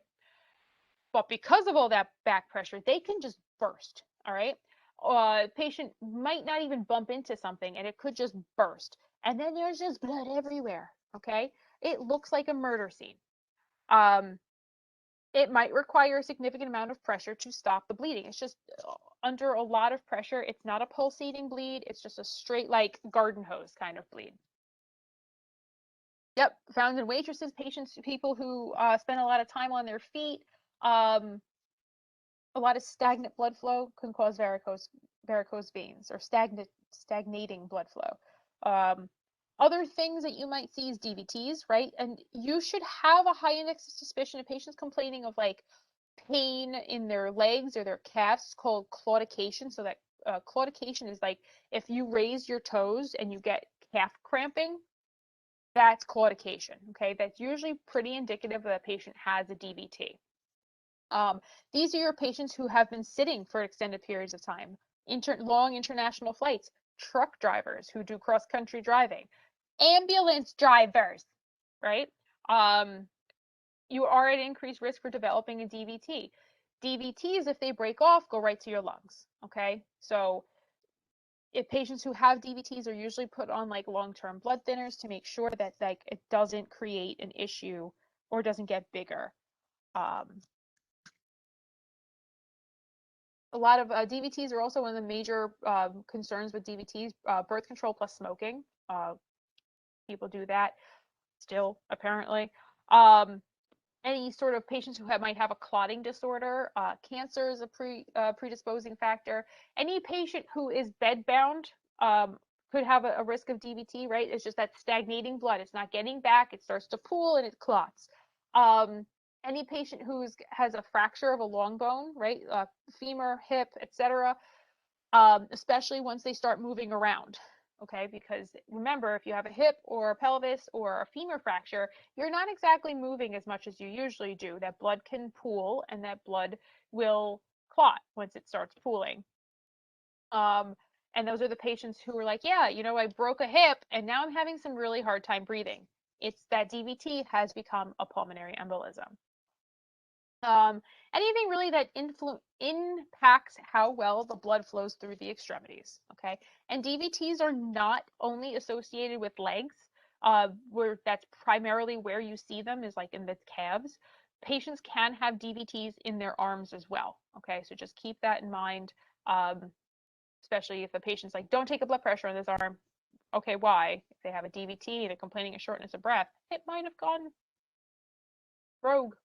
But because of all that back pressure, they can just burst, all right? Patient might not even bump into something and it could just burst. And then there's just blood everywhere, okay? It looks like a murder scene. It might require a significant amount of pressure to stop the bleeding. It's just under a lot of pressure. It's not a pulsating bleed. It's just a straight, like, garden hose kind of bleed. Yep, found in waitresses, patients, people who spend a lot of time on their feet. A lot of stagnant blood flow can cause varicose veins, or stagnating blood flow. Other things that you might see is DVTs, right? And you should have a high index of suspicion of patients complaining of like pain in their legs or their calves. It's called claudication. So that claudication is like if you raise your toes and you get calf cramping, that's claudication. Okay, that's usually pretty indicative that a patient has a DVT. These are your patients who have been sitting for extended periods of time, long international flights, truck drivers who do cross-country driving, ambulance drivers, right? You are at increased risk for developing a DVT. DVTs, if they break off, go right to your lungs, okay? So if patients who have DVTs are usually put on like long-term blood thinners to make sure that like it doesn't create an issue or doesn't get bigger. A lot of DVTs are also one of the major concerns with DVTs, birth control plus smoking. People do that still, apparently. Any sort of patients who might have a clotting disorder, cancer is a predisposing factor. Any patient who is bedbound could have a risk of DVT, right? It's just that stagnating blood. It's not getting back. It starts to pool and it clots. Any patient who has a fracture of a long bone, right? Femur, hip, etc. Especially once they start moving around. Okay, because remember, if you have a hip or a pelvis or a femur fracture, you're not exactly moving as much as you usually do. That blood can pool and that blood will clot once it starts pooling. And those are the patients who are like, yeah, you know, I broke a hip and now I'm having some really hard time breathing. It's that DVT has become a pulmonary embolism. Anything really that impacts how well the blood flows through the extremities, okay? And DVTs are not only associated with legs, where that's primarily where you see them is like in the calves. Patients can have DVTs in their arms as well, okay? So just keep that in mind, especially if the patient's like, don't take a blood pressure on this arm. Okay, why? If they have a DVT and they're complaining of shortness of breath, it might have gone rogue.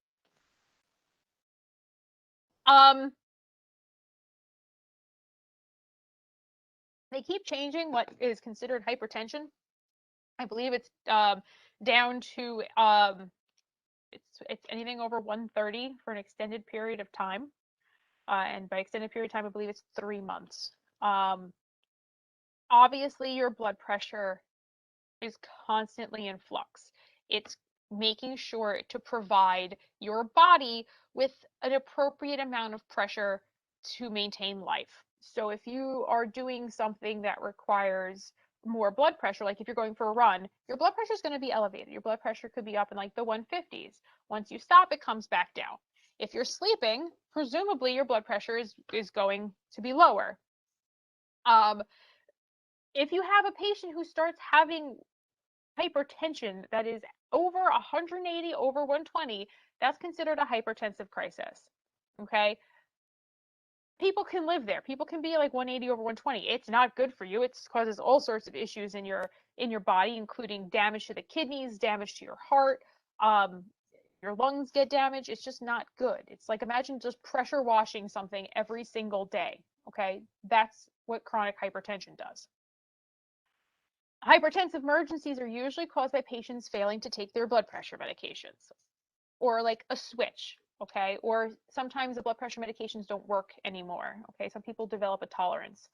They keep changing what is considered hypertension. I believe it's down to it's anything over 130 for an extended period of time, and by extended period of time, I believe it's 3 months. Obviously, your blood pressure is constantly in flux. It's making sure to provide your body with an appropriate amount of pressure to maintain life. So if you are doing something that requires more blood pressure, like if you're going for a run, your blood pressure is going to be elevated. Your blood pressure could be up in like the 150s. Once you stop, it comes back down. If you're sleeping, presumably your blood pressure is going to be lower. If you have a patient who starts having hypertension that is over 180 over 120, that's considered a hypertensive crisis. Okay, people can live there. People can be like 180 over 120. It's not good for you. It causes all sorts of issues in your body, including damage to the kidneys, damage to your heart. Your lungs get damaged. It's just not good. It's like, imagine just pressure washing something every single day. Okay, that's what chronic hypertension does. Hypertensive emergencies are usually caused by patients failing to take their blood pressure medications or like a switch, okay? Or sometimes the blood pressure medications don't work anymore, okay? Some people develop a tolerance.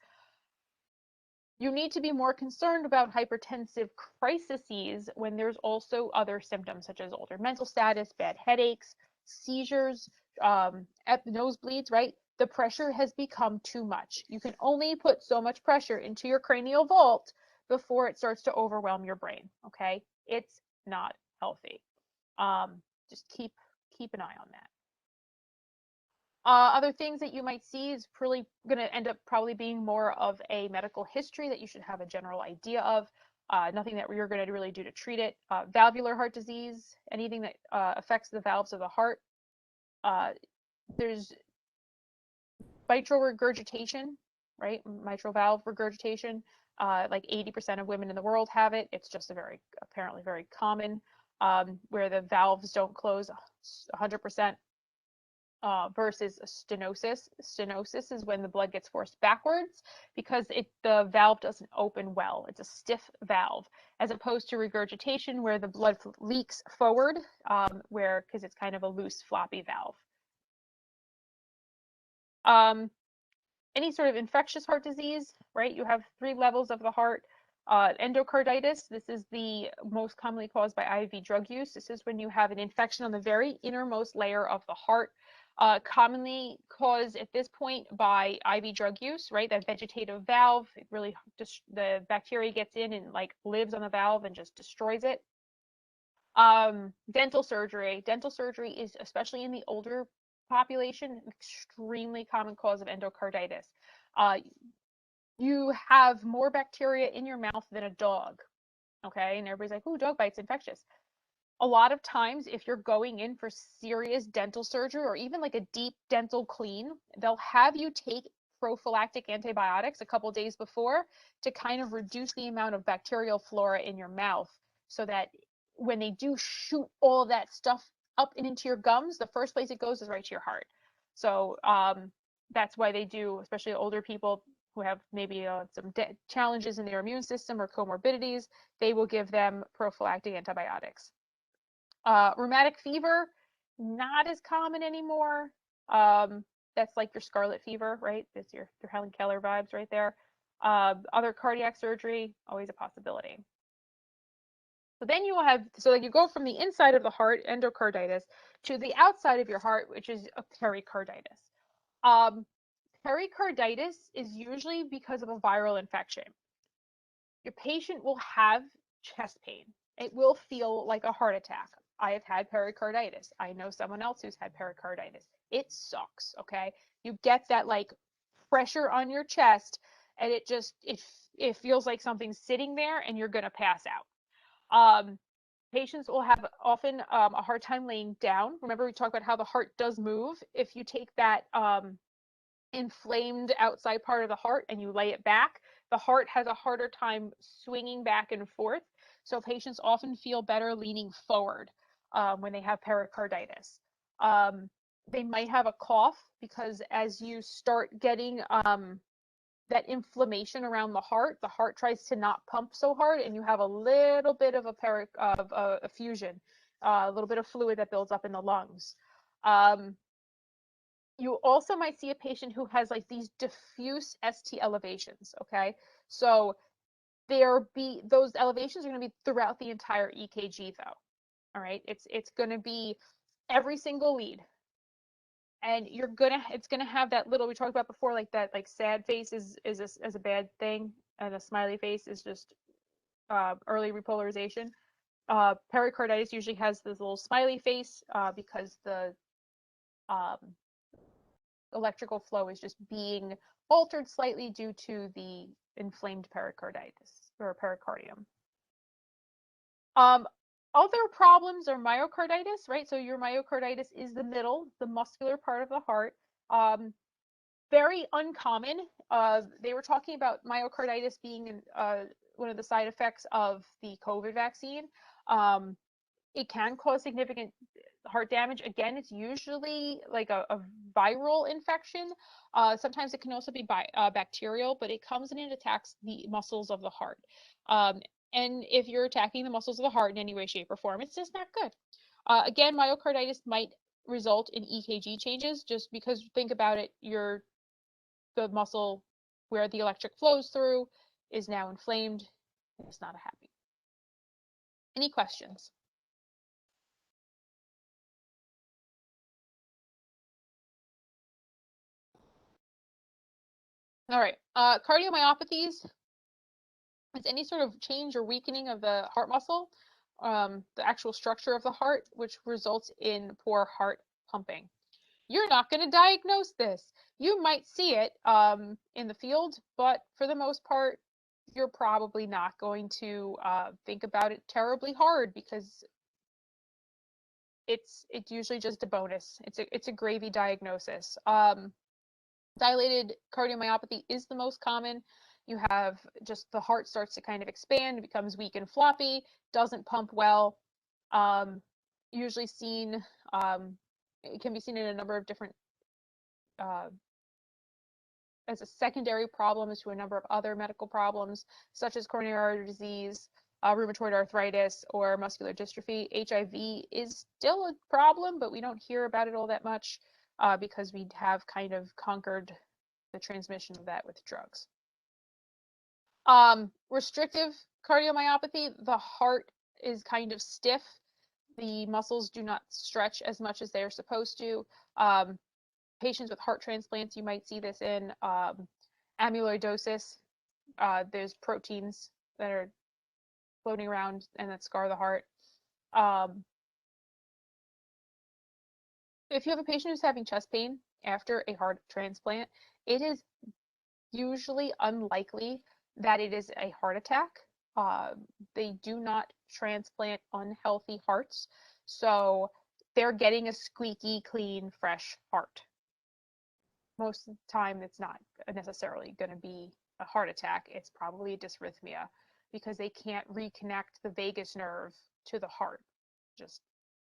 You need to be more concerned about hypertensive crises when there's also other symptoms such as altered mental status, bad headaches, seizures, nosebleeds, right? The pressure has become too much. You can only put so much pressure into your cranial vault before it starts to overwhelm your brain, okay? It's not healthy. Just keep an eye on that. Other things that you might see is really going to end up probably being more of a medical history that you should have a general idea of. Nothing that you're going to really do to treat it. Valvular heart disease, anything that affects the valves of the heart. There's mitral regurgitation, right? Mitral valve regurgitation. Like 80% of women in the world have it. It's just apparently very common, where the valves don't close 100%. Versus stenosis. Stenosis is when the blood gets forced backwards because the valve doesn't open well. It's a stiff valve, as opposed to regurgitation where the blood leaks forward, because it's kind of a loose, floppy valve. Any sort of infectious heart disease, right? You have 3 levels of the heart. Endocarditis, this is the most commonly caused by IV drug use. This is when you have an infection on the very innermost layer of the heart, commonly caused at this point by IV drug use, right? That vegetative valve, it really just the bacteria gets in and like lives on the valve and just destroys it. Dental surgery. Dental surgery is, especially in the older population, an extremely common cause of endocarditis. You have more bacteria in your mouth than a dog, okay? And everybody's like, ooh, dog bites infectious. A lot of times, if you're going in for serious dental surgery or even like a deep dental clean, they'll have you take prophylactic antibiotics a couple days before to kind of reduce the amount of bacterial flora in your mouth so that when they do shoot all of that stuff up and into your gums, the first place it goes is right to your heart. So that's why they do, especially older people who have maybe some challenges in their immune system or comorbidities, they will give them prophylactic antibiotics. Rheumatic fever, not as common anymore. That's like your scarlet fever, right? It's your Helen Keller vibes right there. Other cardiac surgery, always a possibility. So then you have, so like you go from the inside of the heart, endocarditis, to the outside of your heart, which is a pericarditis. Pericarditis is usually because of a viral infection. Your patient will have chest pain. It will feel like a heart attack. I have had pericarditis. I know someone else who's had pericarditis. It sucks, okay? You get that like pressure on your chest and it feels like something's sitting there and you're gonna pass out. Patients will have often a hard time laying down. Remember we talked about how the heart does move. If you take that inflamed outside part of the heart and you lay it back, the heart has a harder time swinging back and forth. So patients often feel better leaning forward when they have pericarditis. They might have a cough because as you start getting that inflammation around the heart tries to not pump so hard and you have a little bit of a effusion, a little bit of fluid that builds up in the lungs. You also might see a patient who has like these diffuse ST elevations, okay? So those elevations are going to be throughout the entire EKG though. All right? It's going to be every single lead. And it's going to have that little, we talked about before, like that like sad face is a bad thing and a smiley face is just early repolarization. Pericarditis usually has this little smiley face because the electrical flow is just being altered slightly due to the inflamed pericarditis or pericardium. Other problems are myocarditis, right? So your myocarditis is the middle, the muscular part of the heart. Very uncommon. They were talking about myocarditis being one of the side effects of the COVID vaccine. It can cause significant heart damage. Again, it's usually like a viral infection. Sometimes it can also be bacterial, but it comes in and attacks the muscles of the heart. And if you're attacking the muscles of the heart in any way, shape, or form, it's just not good. Again, myocarditis might result in EKG changes just because think about it, the muscle where the electric flows through is now inflamed. It's not happy. Any questions? All right, cardiomyopathies is any sort of change or weakening of the heart muscle, the actual structure of the heart, which results in poor heart pumping. You're not going to diagnose this. You might see it in the field, but for the most part, you're probably not going to think about it terribly hard because it's usually just a bonus. It's a gravy diagnosis. Dilated cardiomyopathy is the most common. You have just the heart starts to kind of expand, becomes weak and floppy, doesn't pump well. Usually seen, it can be seen in a number of different, as a secondary problem to a number of other medical problems, such as coronary artery disease, rheumatoid arthritis, or muscular dystrophy. HIV is still a problem, but we don't hear about it all that much because we have kind of conquered the transmission of that with drugs. Restrictive cardiomyopathy, the heart is kind of stiff. The muscles do not stretch as much as they're supposed to. Patients with heart transplants, you might see this in amyloidosis. There's proteins that are floating around and that scar the heart. If you have a patient who's having chest pain after a heart transplant, it is usually unlikely that it is a heart attack. They do not transplant unhealthy hearts, so they're getting a squeaky, clean, fresh heart. Most of the time, it's not necessarily going to be a heart attack. It's probably a dysrhythmia because they can't reconnect the vagus nerve to the heart. Just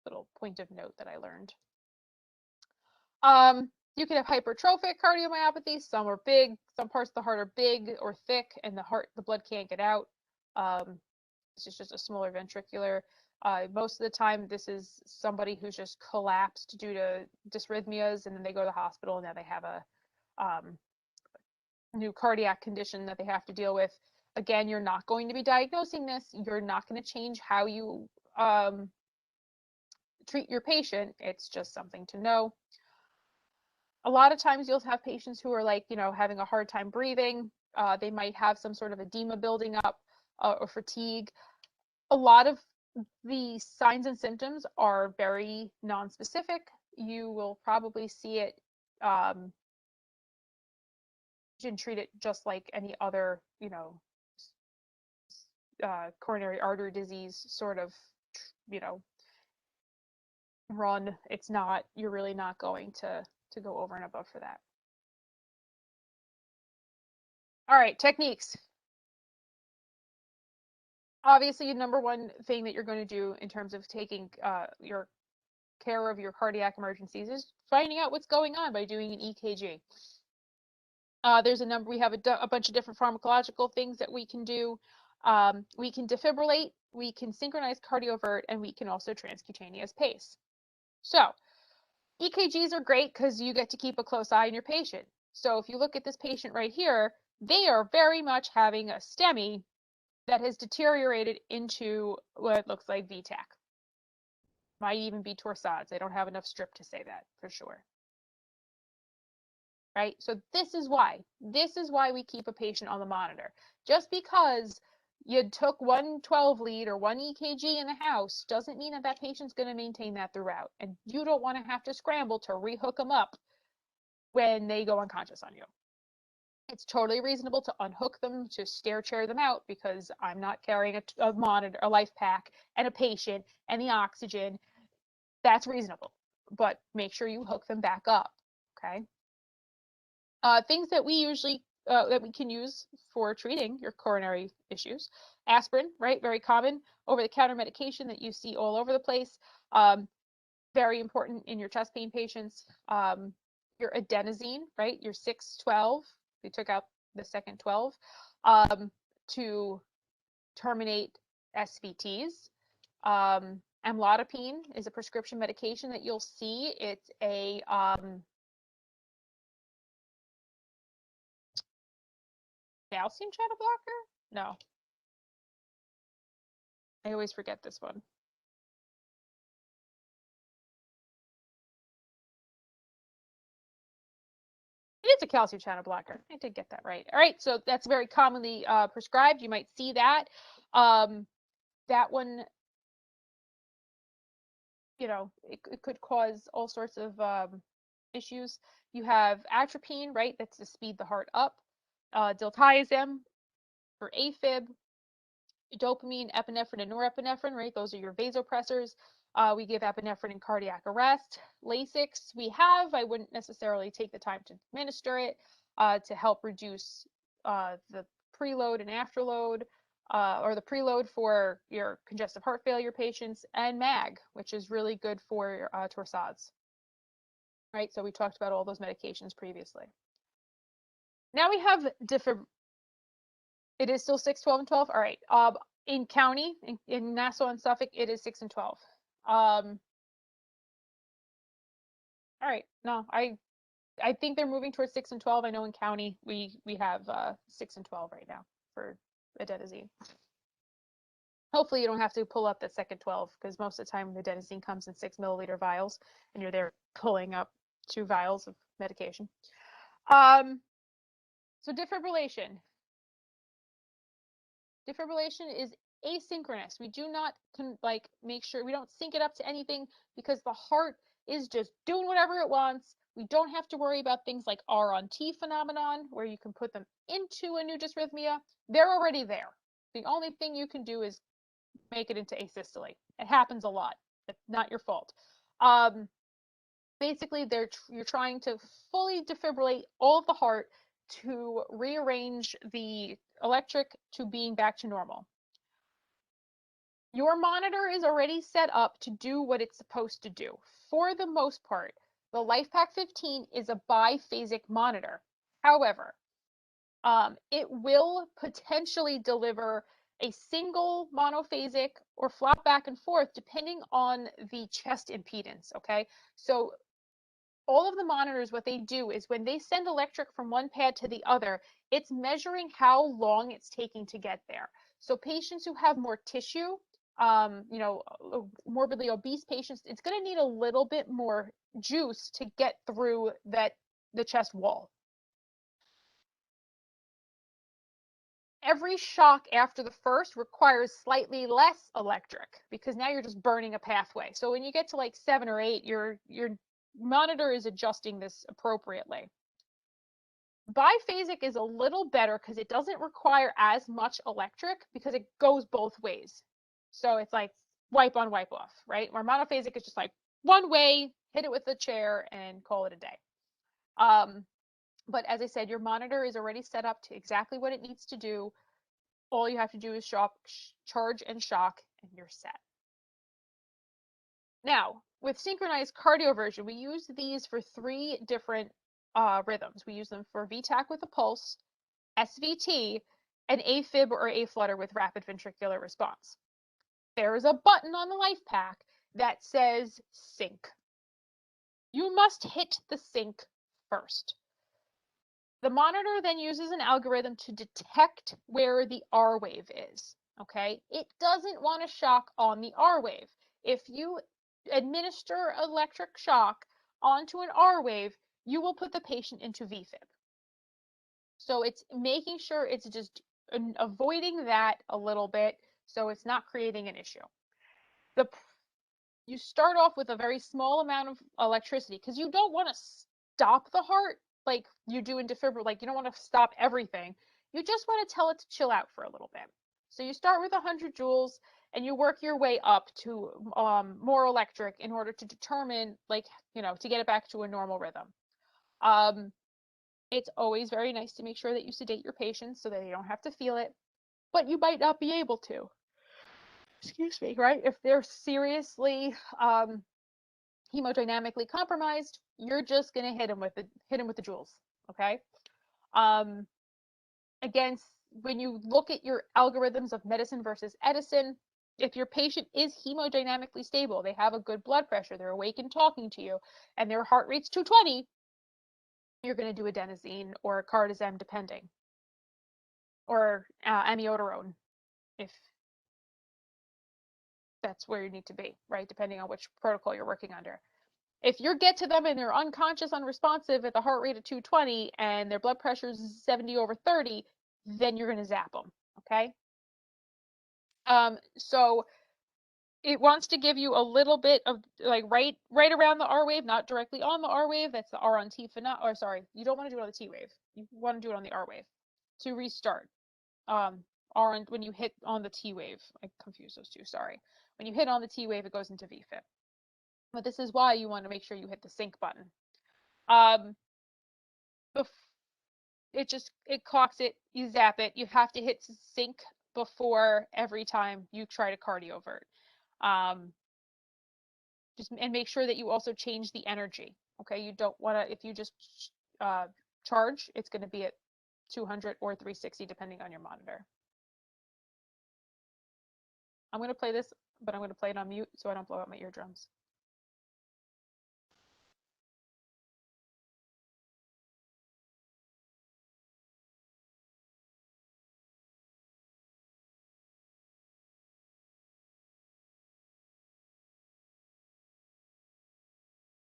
a little point of note that I learned. You can have hypertrophic cardiomyopathy. Some are big, some parts of the heart are big or thick, and the blood can't get out. It's just a smaller ventricular. Most of the time, this is somebody who's just collapsed due to dysrhythmias, and then they go to the hospital, and now they have a new cardiac condition that they have to deal with. Again, you're not going to be diagnosing this. You're not going to change how you treat your patient. It's just something to know. A lot of times you'll have patients who are like, having a hard time breathing. They might have some sort of edema building up or fatigue. A lot of the signs and symptoms are very nonspecific. You will probably see it, you can treat it just like any other, coronary artery disease sort of, run. It's not, you're really not going to go over and above for that. All right, techniques. Obviously, the number one thing that you're going to do in terms of taking your care of your cardiac emergencies is finding out what's going on by doing an EKG. We have a bunch of different pharmacological things that we can do. We can defibrillate, we can synchronize cardiovert, and we can also transcutaneous pace. So EKGs are great because you get to keep a close eye on your patient. So if you look at this patient right here, they are very much having a STEMI that has deteriorated into what looks like VTAC. Might even be torsades. They don't have enough strip to say that for sure. Right? So this is why we keep a patient on the monitor. Just because you took one 12 lead or one EKG in the house doesn't mean that patient's going to maintain that throughout. And you don't want to have to scramble to rehook them up when they go unconscious on you. It's totally reasonable to unhook them, to stair chair them out, because I'm not carrying a monitor, a life pack, and a patient, and the oxygen. That's reasonable, but make sure you hook them back up, okay? Things that we usually, that we can use for treating your coronary issues. Aspirin, right? Very common over-the-counter medication that you see all over the place. Very important in your chest pain patients. Your adenosine, right? Your 6-12. We took out the second 12 to terminate SVTs. Amlodipine is a prescription medication that you'll see. It's a calcium channel blocker? No. I always forget this one. It's a calcium channel blocker. I did get that right. All right, so that's very commonly prescribed. You might see that. That one, you know, it could cause all sorts of issues. You have atropine, right? That's to speed the heart up. Diltiazem for AFib. Dopamine, epinephrine, and norepinephrine, right? Those are your vasopressors. We give epinephrine in cardiac arrest. Lasix we have. I wouldn't necessarily take the time to administer it to help reduce the preload and afterload, or the preload for your congestive heart failure patients, and MAG, which is really good for torsades. Right, so we talked about all those medications previously. Now we have it is still 6, 12, and 12. All right. In county, in Nassau and Suffolk, it is 6 and 12. All right. No, I think they're moving towards 6 and 12. I know in county we have 6 and 12 right now for adenosine. Hopefully you don't have to pull up the second 12, because most of the time the adenosine comes in 6 milliliter vials and you're there pulling up 2 vials of medication. So defibrillation. Defibrillation is asynchronous. We do not make sure we don't sync it up to anything, because the heart is just doing whatever it wants. We don't have to worry about things like R on T phenomenon, where you can put them into a new dysrhythmia. They're already there. The only thing you can do is make it into asystole. It happens a lot. It's not your fault. Basically, you're trying to fully defibrillate all of the heart to rearrange the electric to being back to normal. Your monitor is already set up to do what it's supposed to do. For the most part, the LifePak 15 is a biphasic monitor. However, it will potentially deliver a single monophasic or flop back and forth depending on the chest impedance, okay? So all of the monitors, what they do is when they send electric from one pad to the other, it's measuring how long it's taking to get there. So patients who have more tissue, morbidly obese patients, it's going to need a little bit more juice to get through the chest wall. Every shock after the first requires slightly less electric, because now you're just burning a pathway. So when you get to like 7 or 8, your monitor is adjusting this appropriately. Biphasic is a little better because it doesn't require as much electric, because it goes both ways. So it's like wipe on, wipe off, right? Where monophasic is just like one way, hit it with the chair and call it a day. But as I said, your monitor is already set up to exactly what it needs to do. All you have to do is charge and shock, and you're set. Now, with synchronized cardioversion, we use these for 3 different rhythms. We use them for VTAC with a pulse, SVT, and AFib or aflutter with rapid ventricular response. There is a button on the LifePak that says sync. You must hit the sync first. The monitor then uses an algorithm to detect where the R wave is, okay? It doesn't want to shock on the R wave. If you administer electric shock onto an R wave, you will put the patient into VFib. So it's making sure it's just avoiding that a little bit, so it's not creating an issue. You start off with a very small amount of electricity, because you don't want to stop the heart like you do in defibrillator. Like, you don't want to stop everything. You just want to tell it to chill out for a little bit. So you start with 100 joules and you work your way up to more electric in order to determine, to get it back to a normal rhythm. It's always very nice to make sure that you sedate your patients so that they don't have to feel it, but you might not be able to. Excuse me, right? If they're seriously hemodynamically compromised, you're just going to hit them with the joules, okay? Again, when you look at your algorithms of medicine versus Edison, if your patient is hemodynamically stable, they have a good blood pressure, they're awake and talking to you, and their heart rate's 220, you're going to do adenosine or cardizem depending, or amiodarone if that's where you need to be, right? Depending on which protocol you're working under. If you get to them and they're unconscious, unresponsive at the heart rate of 220 and their blood pressure is 70/30, then you're going to zap them, okay? So it wants to give you a little bit of like right around the R wave, not directly on the R wave. That's the R on T or sorry, you don't want to do it on the T wave. You want to do it on the R wave to restart. R on when you hit on the T wave. I confused those two. Sorry. When you hit on the T wave, it goes into VFib. But this is why you want to make sure you hit the sync button. It clocks it. You zap it. You have to hit sync before every time you try to cardiovert. And make sure that you also change the energy. Okay, you don't want to, if you just charge, it's going to be at 200 or 360 depending on your monitor. I'm going to play this, but I'm going to play it on mute so I don't blow out my eardrums.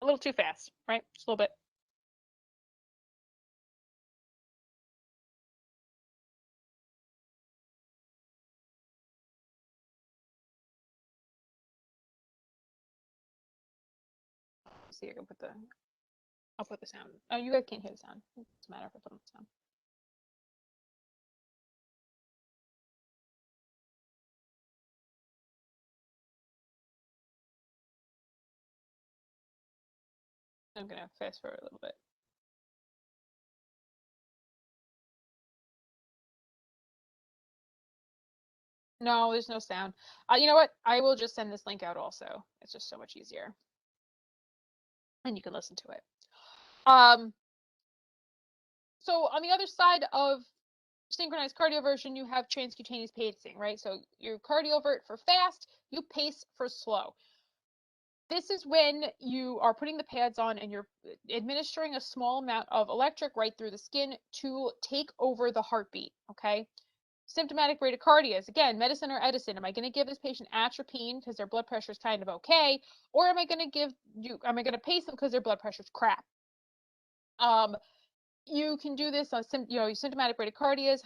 A little too fast, right? Just a little bit. Let's see, I'll put the sound. Oh, you guys can't hear the sound. It doesn't matter if I put on the sound. I'm gonna fast forward a little bit. No, there's no sound. You know what? I will just send this link out also. It's just so much easier. And you can listen to it. So on the other side of synchronized cardioversion, you have transcutaneous pacing, right? So you cardiovert for fast, you pace for slow. This is when you are putting the pads on and you're administering a small amount of electric right through the skin to take over the heartbeat, okay? Symptomatic bradycardias, again, medicine or Edison. Am I going to give this patient atropine because their blood pressure is kind of okay? Or am I going to pace them because their blood pressure is crap? You can do this on symptomatic bradycardias,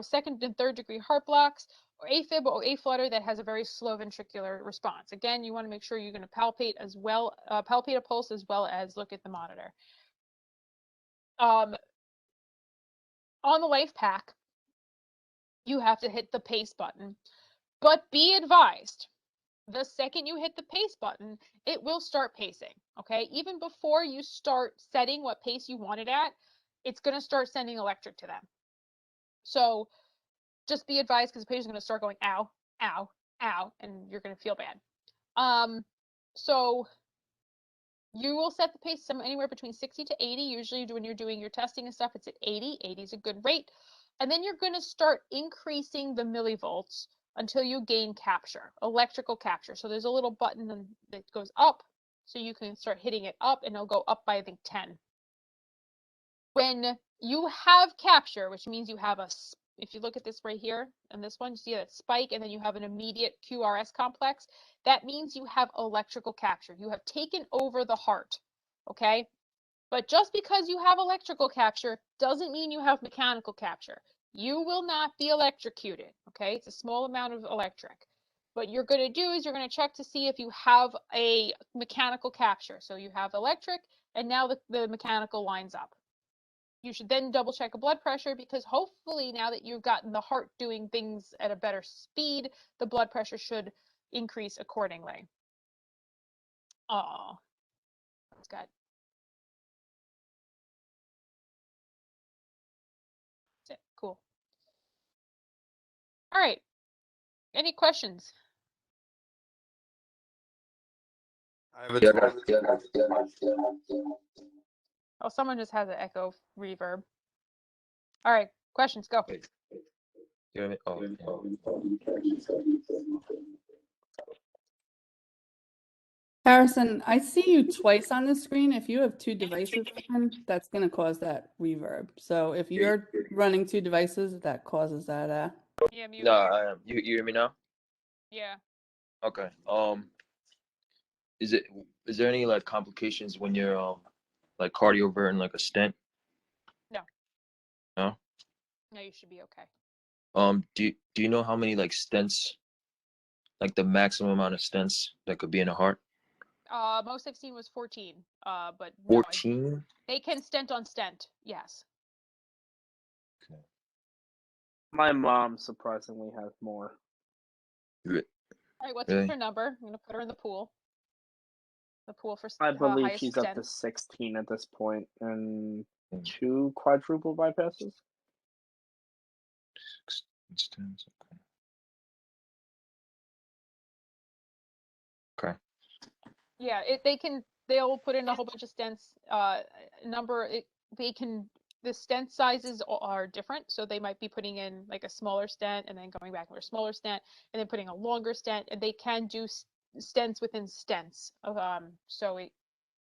second and third degree heart blocks, or AFib or aflutter that has a very slow ventricular response. Again, you want to make sure you're going to palpate a pulse as well as look at the monitor. On the life pack, you have to hit the pace button, but be advised, the second you hit the pace button, it will start pacing, okay? Even before you start setting what pace you want it at, it's going to start sending electric to them. So just be advised because the patient's going to start going, ow, ow, ow, and you're going to feel bad. So you will set the pace anywhere between 60 to 80. Usually when you're doing your testing and stuff, it's at 80. 80 is a good rate. And then you're going to start increasing the millivolts until you gain capture, electrical capture. So there's a little button that goes up, so you can start hitting it up, and it'll go up by, I think, 10. When you have capture, which means you have if you look at this right here, and this one, you see that spike, and then you have an immediate QRS complex, that means you have electrical capture. You have taken over the heart, okay? But just because you have electrical capture doesn't mean you have mechanical capture. You will not be electrocuted, okay? It's a small amount of electric. What you're going to do is you're going to check to see if you have a mechanical capture. So you have electric, and now the mechanical lines up. You should then double check a blood pressure because hopefully now that you've gotten the heart doing things at a better speed, the blood pressure should increase accordingly. Oh, that's good. That's it. Cool. All right. Any questions? I have a Oh, someone just has an echo reverb. All right. Questions, go. Wait. You hear me? Oh, Harrison, I see you twice on the screen. If you have two devices open, that's going to cause that reverb. So if you're running two devices, that causes that. Yeah, mute. no, I am. You hear me now? Yeah. Okay. Is there any like complications when you're like cardioverting like a stent? No. No? No, you should be okay. Do you know how many like stents, like the maximum amount of stents that could be in a heart? Most I've seen was 14. But no, 14? they can stent on stent. Yes. My mom surprisingly has more. All right. What's Really? her number? I'm gonna put her in the pool. The pool for I believe highest she's up to stents. 16 at this point, and Mm. 2 quadruple bypasses. Stents, okay. Yeah, they'll put in a whole bunch of stents. The stent sizes are different, so they might be putting in like a smaller stent and then going back for a smaller stent and then putting a longer stent, and they can do stents within stents. So it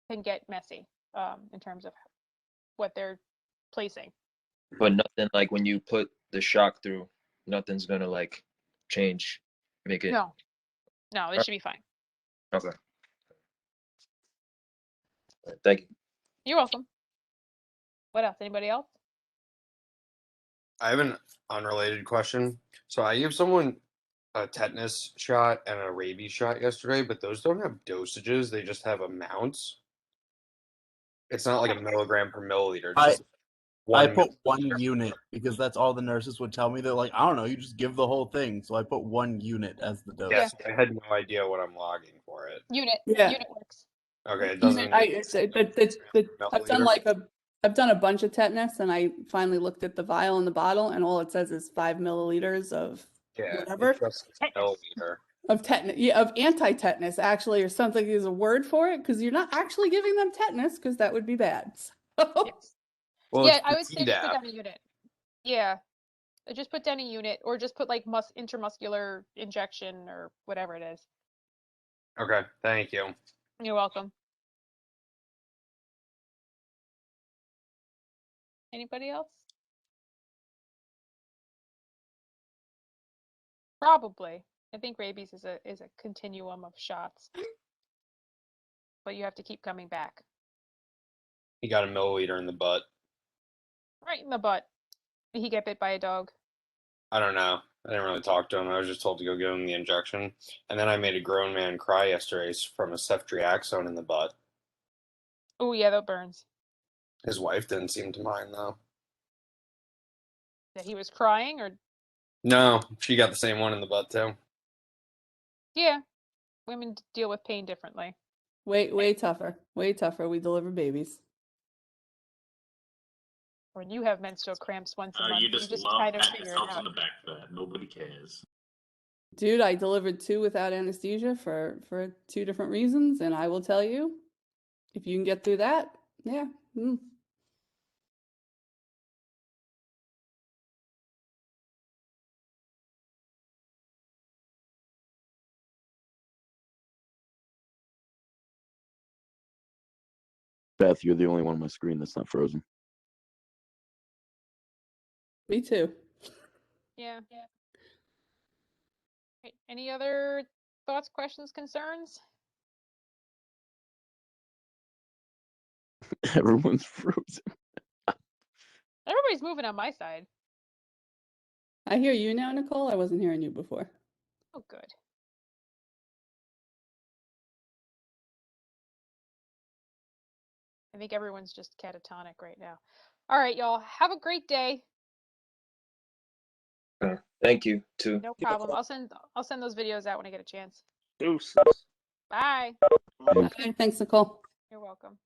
can get messy in terms of what they're placing. But nothing like when you put the shock through, nothing's gonna like change, make it. No, it should be fine. Okay. All right, thank you. You're welcome. What else? Anybody else? I have an unrelated question. So I gave someone a tetanus shot and a rabies shot yesterday, but those don't have dosages. They just have amounts. It's not like a milligram per milliliter. It's just I one put 1 unit because that's all the nurses would tell me. They're like, I don't know, you just give the whole thing. So I put 1 unit as the dose. Yes, I had no idea what I'm logging for it. Unit. Yeah. Unit works. Okay, it doesn't. I've done a bunch of tetanus, and I finally looked at the vial and the bottle, and all it says is 5 milliliters of Yeah, whatever. it just says milliliter. Of tetanus, yeah, of anti-tetanus actually, or something is a word for it, because you're not actually giving them tetanus, because that would be bad. So, Yes. Well, Yeah, it's I would say just put Tdap. down a unit. Yeah, just put down a unit, or just put like intramuscular injection or whatever it is. Okay, thank you. You're welcome. Anybody else? Probably. I think rabies is a continuum of shots, but you have to keep coming back. He got a milliliter in the butt. Right in the butt. Did he get bit by a dog? I don't know. I didn't really talk to him. I was just told to go give him the injection. And then I made a grown man cry yesterday from a ceftriaxone in the butt. Oh yeah, that burns. His wife didn't seem to mind though. That he was crying, or No, she got the same one in the butt too. yeah, women deal with pain differently. way tougher. Way tougher. We deliver babies. When you have menstrual cramps once a month, You just love kind of patting figure it yourself out. on the back for that. Nobody cares. Dude, I delivered 2 without anesthesia for 2 different reasons, and I will tell you, if you can get through that, yeah. Beth, you're the only one on my screen that's not frozen. Me too. Yeah. Right. Any other thoughts, questions, concerns? Everyone's frozen. Everybody's moving on my side. I hear you now, Nicole. I wasn't hearing you before. Oh, good. I think everyone's just catatonic right now. All right, y'all. Have a great day. Thank you too. No problem. I'll send those videos out when I get a chance. Deuces. Bye. Okay, thanks, Nicole. You're welcome.